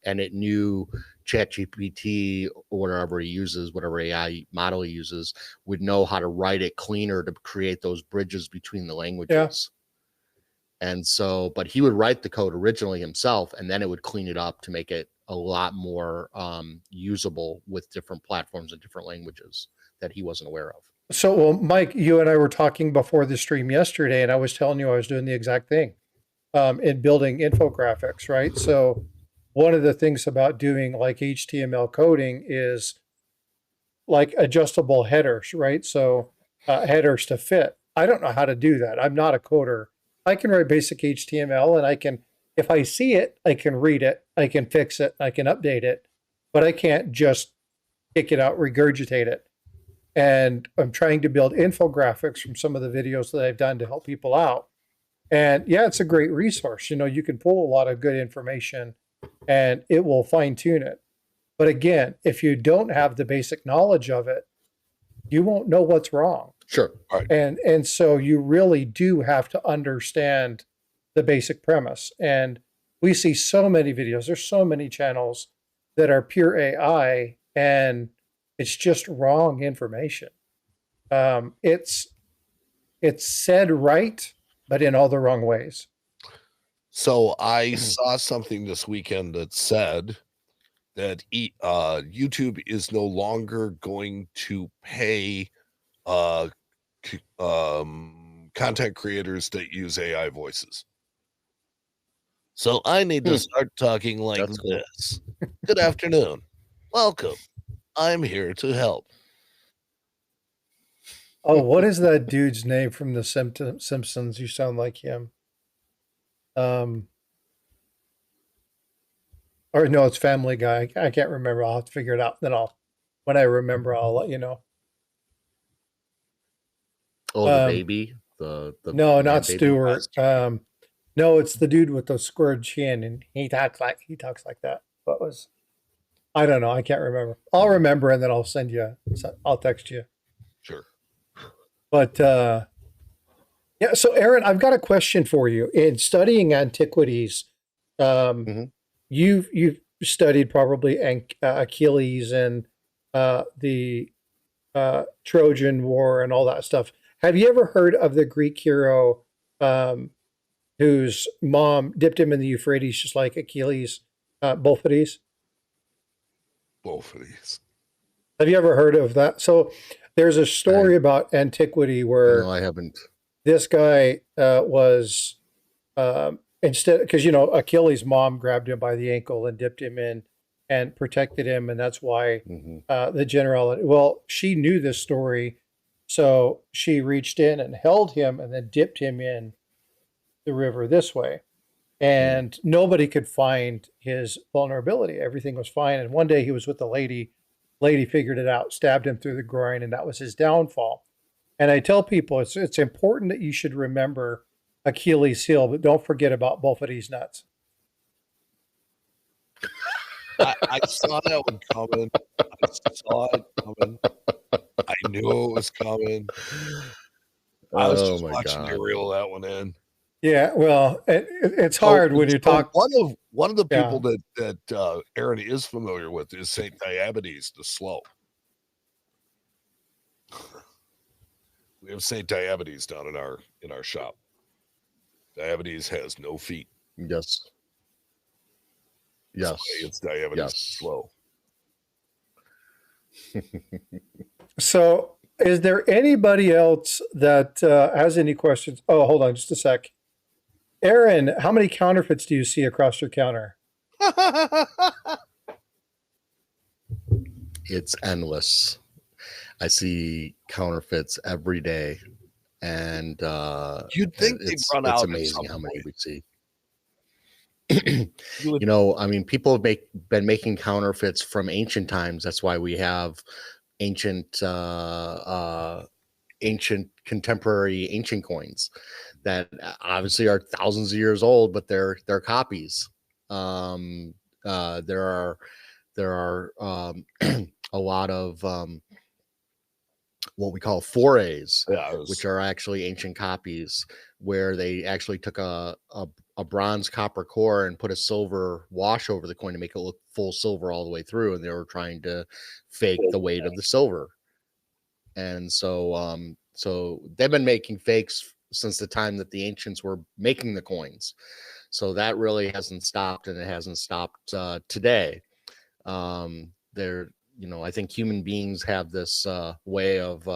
it knew ChatGPT or whatever he uses, whatever AI model he uses, would know how to write it cleaner to create those bridges between the languages. Yeah. And so, but he would write the code originally himself, and then it would clean it up to make it a lot more usable with different platforms and different languages that he wasn't aware of. So, well, Mike, you and I were talking before the stream yesterday, and I was telling you I was doing the exact thing in building infographics, right? So one of the things about doing like HTML coding is like adjustable headers, right? So headers to fit. I don't know how to do that. I'm not a coder. I can write basic HTML, and I can, if I see it, I can read it, I can fix it, I can update it, but I can't just kick it out, regurgitate it. And I'm trying to build infographics from some of the videos that I've done to help people out. And yeah, it's a great resource. You can pull a lot of good information and it will fine tune it. But again, if you don't have the basic knowledge of it, you won't know what's wrong. Sure. Right. And so you really do have to understand the basic premise. And we see so many videos, there's so many channels that are pure AI, and It's just wrong information. It's said right, but in all the wrong ways. So I saw something this weekend that said that YouTube is no longer going to pay content creators that use AI voices. So I need to start talking like That's cool. this. Good afternoon. Welcome. I'm here to help. Oh, what is that dude's name from the Simpsons? You sound like him. Or no, it's Family Guy. I can't remember. I'll have to figure it out. Then when I remember, I'll let you know. Oh, the baby, the no, not baby. Stewart. No, it's the dude with the squared chin, and he talks like that. What was? I don't know. I can't remember. I'll remember, and then I'll send you. I'll text you. Sure. But yeah. So, Aaron, I've got a question for you. In studying antiquities, you've studied probably Achilles and the Trojan War and all that stuff. Have you ever heard of the Greek hero whose mom dipped him in the Euphrates, just like Achilles, Bolphides? Bolphides. Have you ever heard of that? So there's a story about antiquity where I haven't. This guy was instead, because Achilles' mom grabbed him by the ankle and dipped him in and protected him, and that's why the general. Well, she knew this story, so she reached in and held him and then dipped him in the river this way, and nobody could find his vulnerability. Everything was fine, and one day he was with the lady. Lady figured it out, stabbed him through the groin, and that was his downfall. And I tell people it's important that you should remember Achilles' heel, but don't forget about Bolphides' nuts. I saw that one coming. I saw it coming. I knew it was coming. I was just watching you reel that one in. Yeah, well, it's hard when you talk. One of the people that Aaron is familiar with is Saint Diabetes the Slow. We have Saint Diabetes down in our shop. Diabetes has no feet. Yes. Yes. It's Diabetes Slow. So, is there anybody else that has any questions? Oh, hold on just a sec. Aaron, how many counterfeits do you see across your counter? It's endless. I see counterfeits every day, and you'd think they'd run out. It's amazing how many we see. I mean, people have been making counterfeits from ancient times. That's why we have ancient contemporary ancient coins that obviously are thousands of years old, but they're copies. There are a lot of what we call forays, which are actually ancient copies, where they actually took a bronze copper core and put a silver wash over the coin to make it look full silver all the way through, and they were trying to fake the weight of the silver. And so so they've been making fakes since the time that the ancients were making the coins. So that really hasn't stopped, and it hasn't stopped today. I think human beings have this way of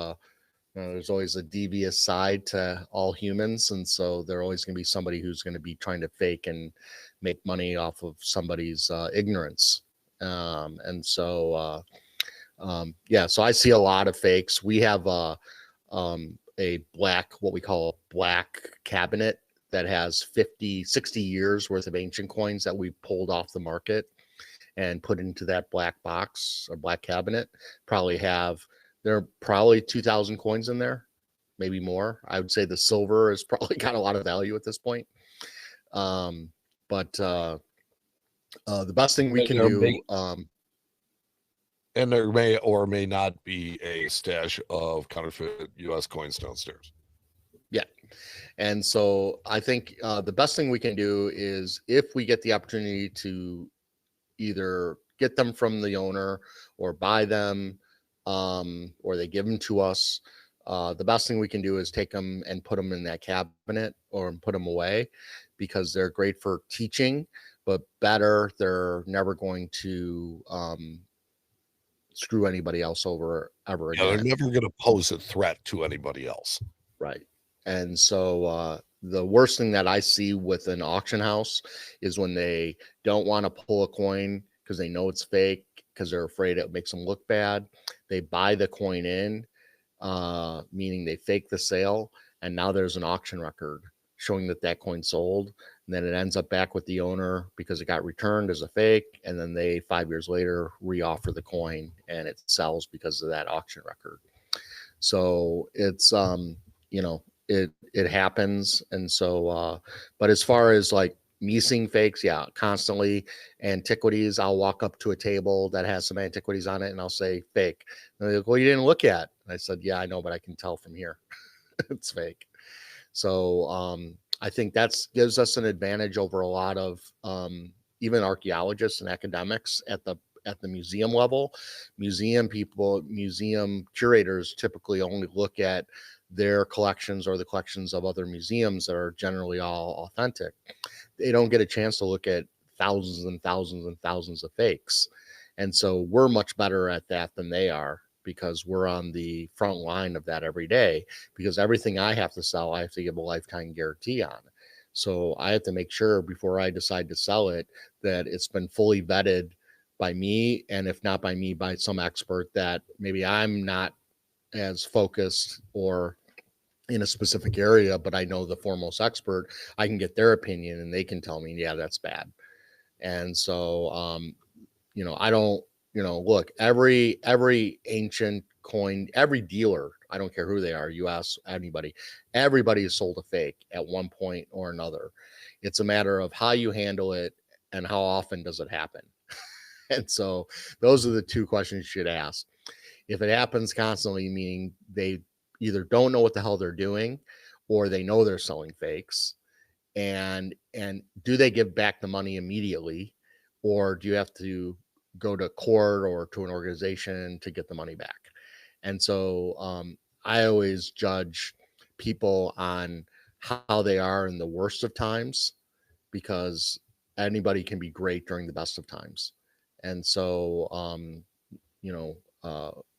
there's always a devious side to all humans, and so there's always going to be somebody who's going to be trying to fake and make money off of somebody's ignorance. So I see a lot of fakes. We have a black, what we call a black cabinet that has 60 years worth of ancient coins that we pulled off the market and put into that black box or black cabinet. There are probably 2,000 coins in there, maybe more. I would say the silver has probably got a lot of value at this point. But the best thing we can do, and there may or may not be a stash of counterfeit U.S. coins downstairs. Yeah. And so I think the best thing we can do is, if we get the opportunity to either get them from the owner or buy them, or they give them to us, the best thing we can do is take them and put them in that cabinet or put them away, because they're great for teaching, but better, they're never going to screw anybody else over ever Yeah, they're again. never going to pose a threat to anybody else. Right. And so the worst thing that I see with an auction house is when they don't want to pull a coin because they know it's fake, because they're afraid it makes them look bad. They buy the coin in, meaning they fake the sale, and now there's an auction record showing that that coin sold, and then it ends up back with the owner because it got returned as a fake, and then they 5 years later reoffer the coin and it sells because of that auction record. So it's it happens. And so but as far as like me seeing fakes, yeah, constantly. Antiquities, I'll walk up to a table that has some antiquities on it and I'll say fake, and they're like, well, you didn't look at. And I said, yeah, I know, but I can tell from here it's fake. So I think that's gives us an advantage over a lot of even archaeologists and academics at the museum level. Museum people, museum curators typically only look at their collections or the collections of other museums that are generally all authentic. They don't get a chance to look at thousands and thousands and thousands of fakes. And so we're much better at that than they are, because we're on the front line of that every day, because everything I have to sell, I have to give a lifetime guarantee on. So I have to make sure before I decide to sell it that it's been fully vetted by me, and if not by me, by some expert that maybe I'm not as focused or in a specific area, but I know the foremost expert. I can get their opinion and they can tell me, yeah, that's bad. And so I don't, look, every ancient coin, every dealer, I don't care who they are, US, anybody, everybody has sold a fake at one point or another. It's a matter of how you handle it and how often does it happen. And so those are the two questions you should ask. If it happens constantly, meaning they either don't know what the hell they're doing or they know they're selling fakes, and do they give back the money immediately, or do you have to go to court or to an organization to get the money back? And so I always judge people on how they are in the worst of times, because anybody can be great during the best of times. And so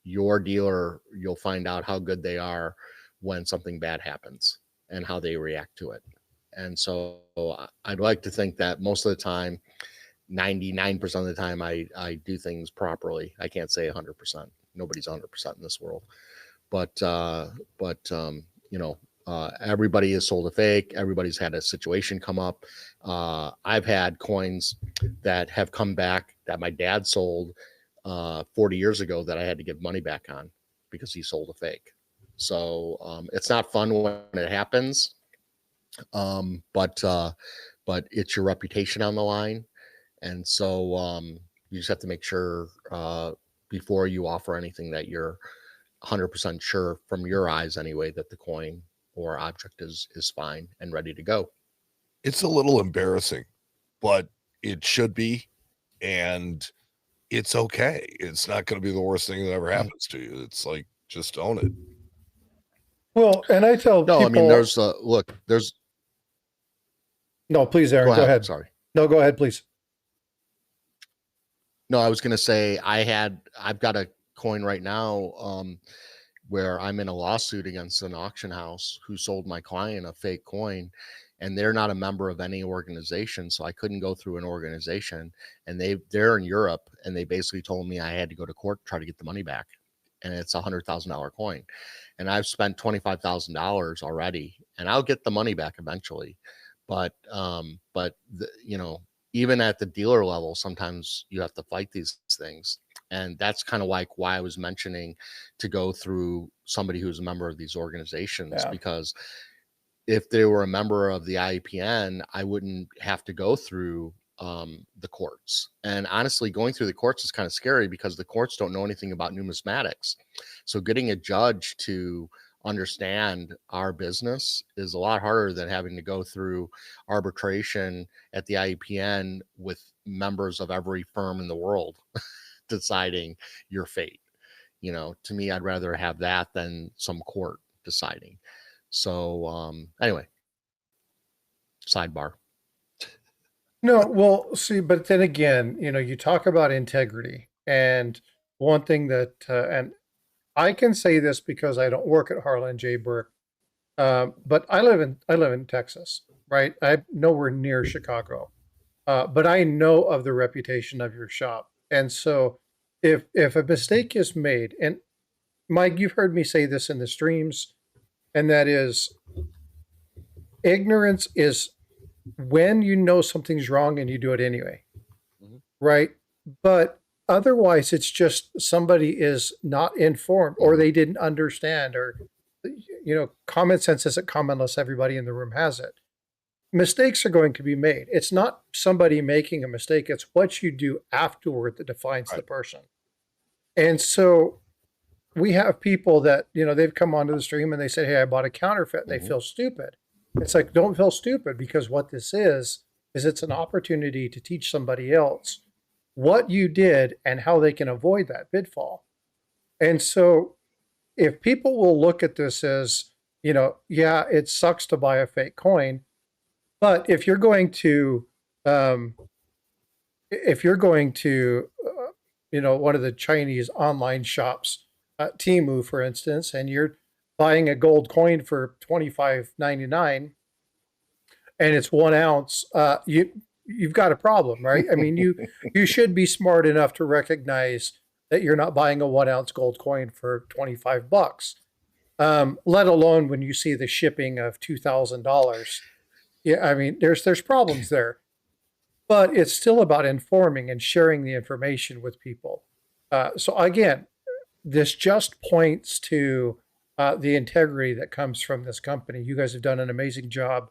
your dealer, you'll find out how good they are when something bad happens and how they react to it. And so I'd like to think that most of the time, 99% of the time, I do things properly. I can't say 100%. Nobody's 100% in this world, but everybody has sold a fake. Everybody's had a situation come up. I've had coins that have come back that my dad sold 40 years ago that I had to give money back on because he sold a fake. So it's not fun when it happens, but it's your reputation on the line. And so you just have to make sure before you offer anything that you're 100% sure from your eyes anyway that the coin or object is fine and ready to go. It's a little embarrassing, but it should be, and it's okay. It's not going to be the worst thing that ever happens to you. It's like, just own it. Well, and I tell people, I mean, there's no, please, Aaron, go ahead. Sorry. No, go ahead, please. No, I was going to say I've got a coin right now where I'm in a lawsuit against an auction house who sold my client a fake coin, and they're not a member of any organization. So I couldn't go through an organization, and they're in Europe, and they basically told me I had to go to court to try to get the money back. And it's $100,000 coin. And I've spent $25,000 already, and I'll get the money back eventually. But even at the dealer level, sometimes you have to fight these things. And that's kind of like why I was mentioning to go through somebody who's a member of these organizations, because if they were a member of the IEPN, I wouldn't have to go through the courts. And honestly, going through the courts is kind of scary because the courts don't know anything about numismatics. So getting a judge to understand our business is a lot harder than having to go through arbitration at the IEPN with members of every firm in the world deciding your fate. to me, I'd rather have that than some court deciding. So anyway, sidebar. No, well, see, but then again, you talk about integrity, and one thing that, and I can say this because I don't work at Halen J Berk, but I live in Texas, right? I'm nowhere near Chicago, but I know of the reputation of your shop, and so if a mistake is made, and Mike, you've heard me say this in the streams, and that is ignorance is when you know something's wrong and you do it anyway, Mhm. right? But otherwise, it's just somebody is not informed or they didn't understand, or, common sense isn't common unless everybody in the room has it. Mistakes are going to be made. It's not somebody making a mistake, it's what you do afterward that defines the Right. person. And so we have people that, they've come onto the stream and they say, hey, I bought a counterfeit. And they Mhm. feel stupid. It's like, don't feel stupid, because what this is it's an opportunity to teach somebody else what you did and how they can avoid that pitfall. And so if people will look at this as, yeah, it sucks to buy a fake coin, but if you're going to, um, one of the Chinese online shops, Temu, for instance, and you're buying a gold coin for $25.99 and it's 1 ounce, you've got a problem, right? I mean, you should be smart enough to recognize that you're not buying a 1 ounce gold coin for $25, let alone when you see the shipping of $2,000. Yeah, I mean, there's problems there, but it's still about informing and sharing the information with people. So again, this just points to the integrity that comes from this company. You guys have done an amazing job.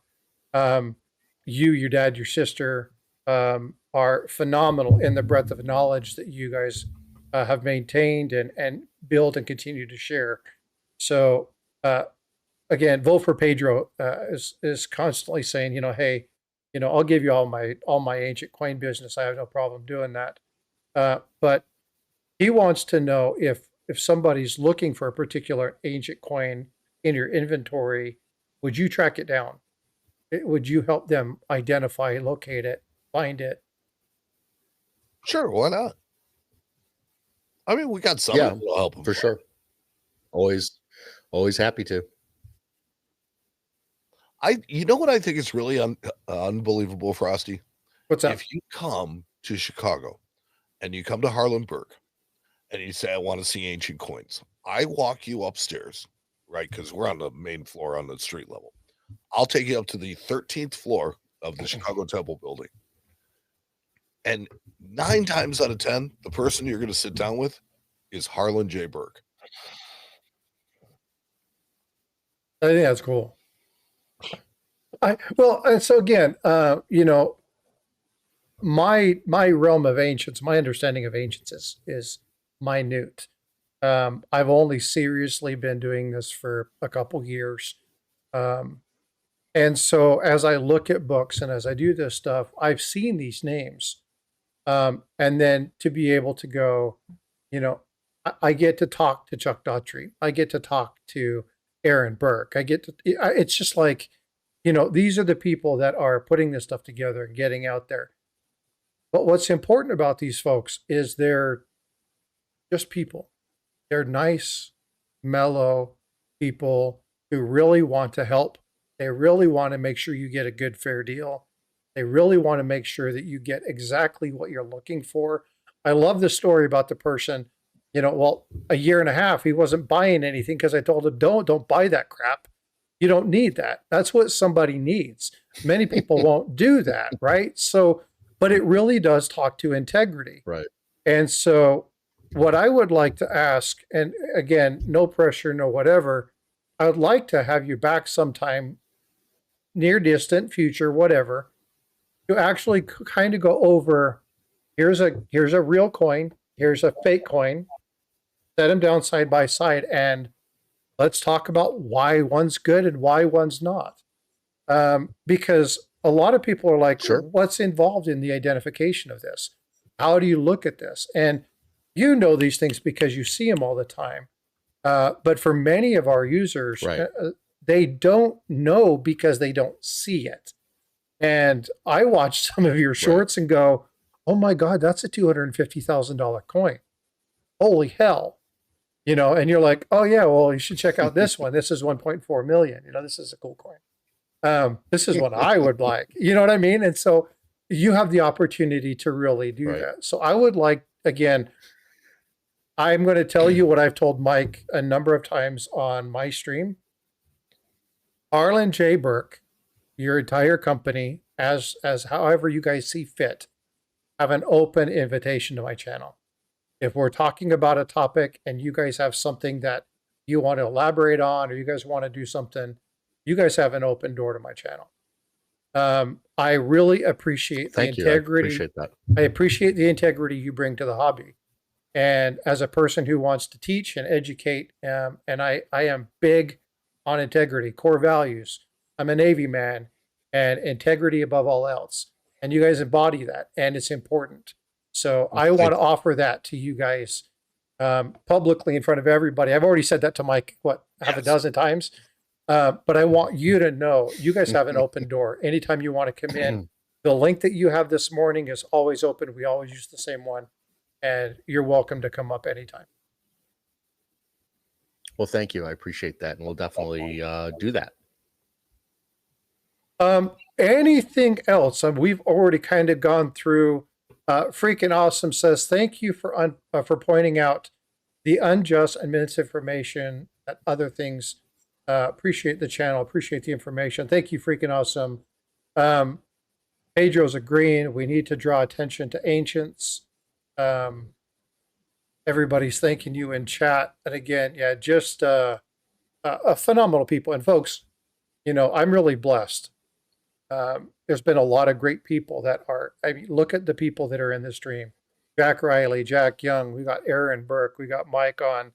Your dad, your sister are phenomenal in the breadth of knowledge that you guys have maintained and build and continue to share. So again, vote for Pedro is constantly saying, hey, I'll give you all my ancient coin business. I have no problem doing that. But he wants to know if somebody's looking for a particular ancient coin in your inventory, would you track it down? Would you help them identify, locate it, find it? Sure, why not? I mean, we got some Yeah, that'll help 'em for find sure. it. Always happy to. You know what I think is really unbelievable, Frosty? What's that? If you come to Chicago and you come to Harlan Burke and you say, I want to see ancient coins, I walk you upstairs, right? Because we're on the main floor on the street level. I'll take you up to the 13th floor of the Chicago Temple building. And 9 times out of 10, the person you're going to sit down with is Halen J Berk. I think that's cool. And so again, my realm of ancients, my understanding of ancients is minute. I've only seriously been doing this for a couple years. And so as I look at books and as I do this stuff, I've seen these names. And then to be able to go, I get to talk to Chuck Daughtry. I get to talk to Aaron Burke. It's just like, these are the people that are putting this stuff together and getting out there. But what's important about these folks is they're just people. They're nice, mellow people who really want to help. They really want to make sure you get a good, fair deal. They really want to make sure that you get exactly what you're looking for. I love the story about the person, a year and a half, he wasn't buying anything because I told him, don't buy that crap. You don't need that. That's what somebody needs. Many people won't do that, right? So, but it really does talk to integrity. Right. And so what I would like to ask, and again, no pressure, no whatever, I would like to have you back sometime, near distant future, whatever, to actually kind of go over, here's a real coin, here's a fake coin, set them down side by side, and let's talk about why one's good and why one's not. Because a lot of people are like, Sure. what's involved in the identification of this? How do you look at this? And you know these things because you see them all the time. But for many of our users, Right. They don't know because they don't see it. And I watch some of your shorts and go, oh my God, that's a $250,000 coin. Holy hell. You know, and you're like, oh yeah, well, you should check out this one. This is 1.4 million. You know, this is a cool coin. This is what I would like. You know what I mean? And so you have the opportunity to really do that. So I would like, again, I'm going to tell you what I've told Mike a number of times on my stream. Halen J Berk, your entire company, as however you guys see fit, have an open invitation to my channel. If we're talking about a topic and you guys have something that you want to elaborate on, or you guys want to do something, you guys have an open door to my channel. I really appreciate the integrity. I appreciate that. I appreciate the integrity you bring to the hobby. And as a person who wants to teach and educate, and I am big on integrity, core values. I'm a Navy man, and integrity above all else. And you guys embody that, and it's important. So I want to offer that to you guys publicly in front of everybody. I've already said that to Mike, half a dozen times. But I want you to know, you guys have an open door. Anytime you want to come in, the link that you have this morning is always open. We always use the same one. And you're welcome to come up anytime. Well, thank you. I appreciate that. And we'll definitely do that. Anything else? We've already kind of gone through. Freaking Awesome says, thank you for pointing out the unjust and misinformation and other things. Appreciate the channel. Appreciate the information. Thank you, Freaking Awesome. Pedro's agreeing. We need to draw attention to ancients. Everybody's thanking you in chat. And again, yeah, just a phenomenal people. And folks, you know, I'm really blessed. There's been a lot of great people that are, I mean, look at the people that are in the stream. Jack Riley, Jack Young, we got Aaron Burke, we got Mike on.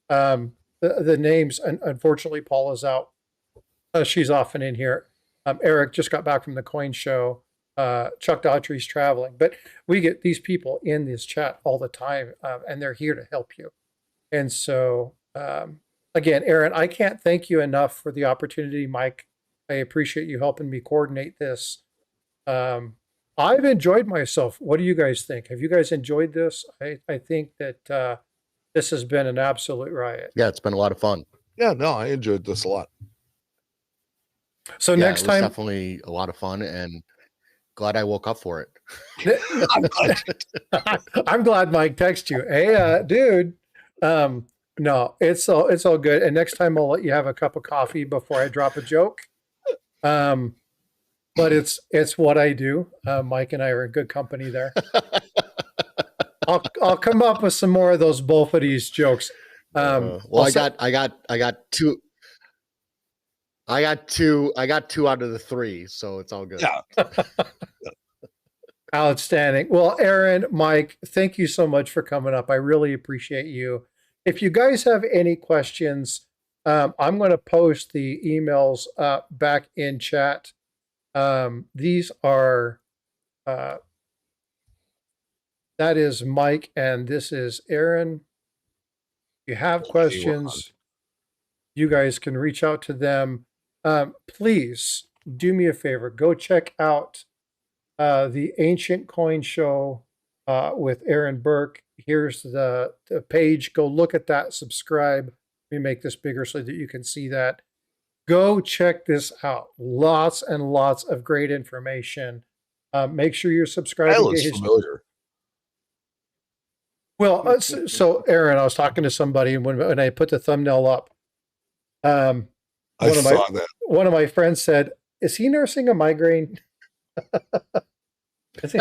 The names, unfortunately, Paul is out. She's often in here. Eric just got back from the coin show. Chuck Daughtry's traveling, but we get these people in this chat all the time, and they're here to help you. And so, again, Aaron, I can't thank you enough for the opportunity. Mike, I appreciate you helping me coordinate this. I've enjoyed myself. What do you guys think? Have you guys enjoyed this? I think that this has been an absolute riot. Yeah, it's been a lot of fun. Yeah, no, I enjoyed this a lot. So next time, definitely a lot of fun, and glad I woke up for it. I'm glad Mike texted you. Hey, dude. No, it's all good. And next time I'll let you have a cup of coffee before I drop a joke. But it's what I do. Mike and I are in good company there. I'll come up with some more of those Bullfooties jokes. Well, I got two out of the three, so it's all good. Yeah. Outstanding. Well, Aaron, Mike, thank you so much for coming up. I really appreciate you. If you guys have any questions, I'm going to post the emails back in chat. These are, that is Mike, and this is Aaron. If you have questions, you guys can reach out to them. Please do me a favor. Go check out the Ancient Coin Show with Aaron Burke. Here's the page. Go look at that. Subscribe. Let me make this bigger so that you can see that. Go check this out. Lots and lots of great information. Make sure you're subscribed. That looks familiar. Well, so Aaron, I was talking to somebody, and when I put the thumbnail up, I saw that. One of my friends said, "Is he nursing a migraine? Is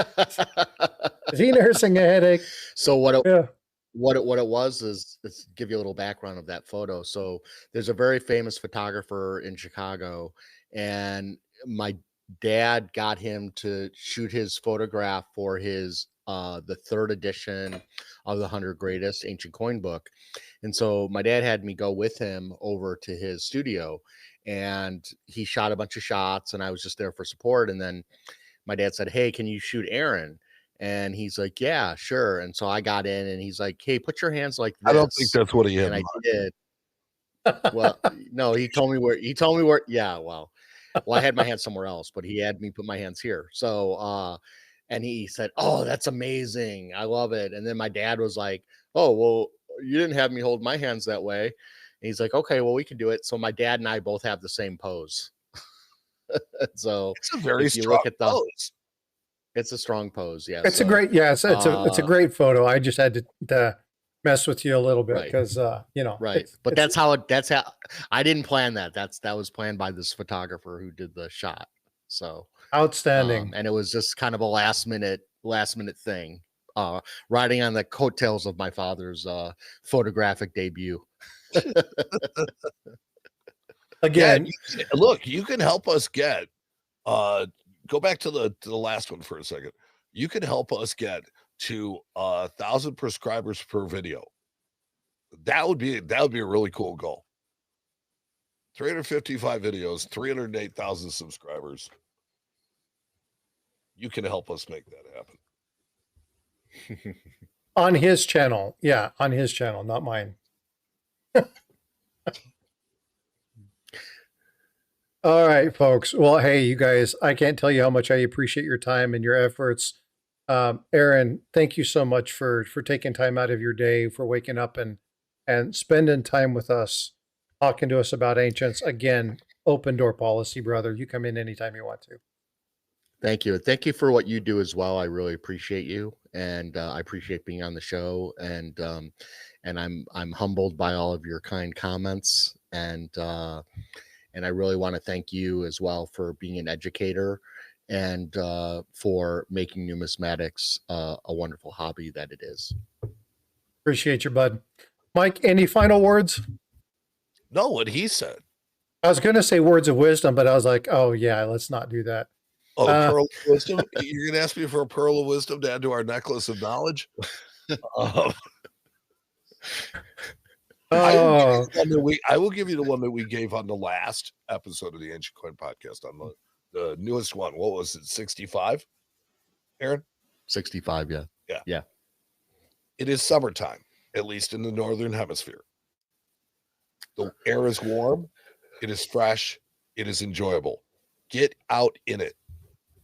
he nursing a headache?" So what it was is, let's give you a little background of that photo. So there's a very famous photographer in Chicago, and my dad got him to shoot his photograph for his the third edition of the 100 Greatest Ancient Coin book. And so my dad had me go with him over to his studio, and he shot a bunch of shots, and I was just there for support. And then my dad said, "Hey, can you shoot Aaron?" And he's like, yeah, sure. And so I got in, and he's like, hey, put your hands like this. I don't think that's what he had. And I did. Well, no, he told me where. Yeah, well, I had my hands somewhere else, but he had me put my hands here. So, and he said, "Oh, that's amazing! I love it." And then my dad was like, "Oh, well, you didn't have me hold my hands that way." And he's like, "Okay, well, we can do it." So my dad and I both have the same pose. So it's a very if you strong look at the pose. It's a strong pose. Yeah, It's a great, it's a great photo. I just had to mess with you a little bit because right. But that's how I didn't plan that. That was planned by this photographer who did the shot. So outstanding. And it was just kind of a last minute thing. Riding on the coattails of my father's photographic debut. Again, look, you can help us get go back to the last one for a second. You can help us get to 1,000 prescribers per video. That would be a really cool goal. 355 videos, 308,000 subscribers. You can help us make that happen. On his channel. Yeah, on his channel, not mine. All right, folks. Well, hey, you guys, I can't tell you how much I appreciate your time and your efforts. Aaron, thank you so much for taking time out of your day, for waking up and spending time with us, talking to us about ancients. Again, open door policy, brother. You come in anytime you want to. Thank you. Thank you for what you do as well. I really appreciate you, and I appreciate being on the show. And I'm humbled by all of your kind comments, and I really want to thank you as well for being an educator and for making numismatics a wonderful hobby that it is. Appreciate you, bud. Mike, any final words? No, what he said. I was going to say words of wisdom, but I was like, oh, yeah, let's not do that. Oh, pearl of wisdom? You're going to ask me for a pearl of wisdom to add to our necklace of knowledge? I will give you the one that we gave on the last episode of the Ancient Coin Podcast, on the newest one. What was it, 65, Aaron? 65, yeah. It is summertime, at least in the Northern Hemisphere. The air is warm. It is fresh. It is enjoyable. Get out in it.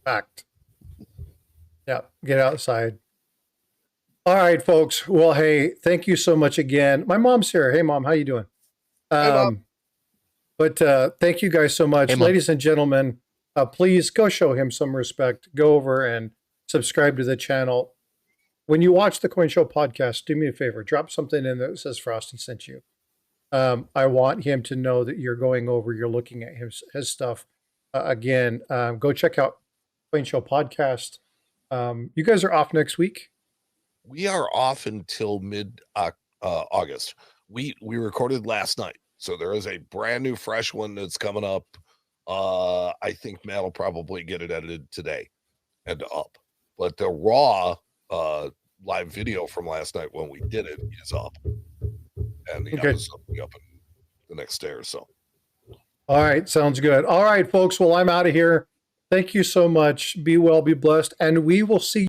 Fact. Yeah, get outside. All right, folks. Well, hey, thank you so much again. My mom's here. Hey, Mom, how you doing? Hey, Mom. But thank you guys so much. Hey, ladies and gentlemen, please go show him some respect. Go over and subscribe to the channel. When you watch the Coin Show podcast, do me a favor. Drop something in there that says Frosty sent you. I want him to know that you're going over, you're looking at his stuff. Again, go check out Coin Show podcast. You guys are off next week? We are off until mid August. We recorded last night, so there is a brand new fresh one that's coming up. I think Matt will probably get it edited today and up, but the raw live video from last night when we did it is up, and the episode will be up in the next day or so. All right, sounds good. All right, folks. Well, I'm out of here. Thank you so much. Be well, be blessed, and we will see you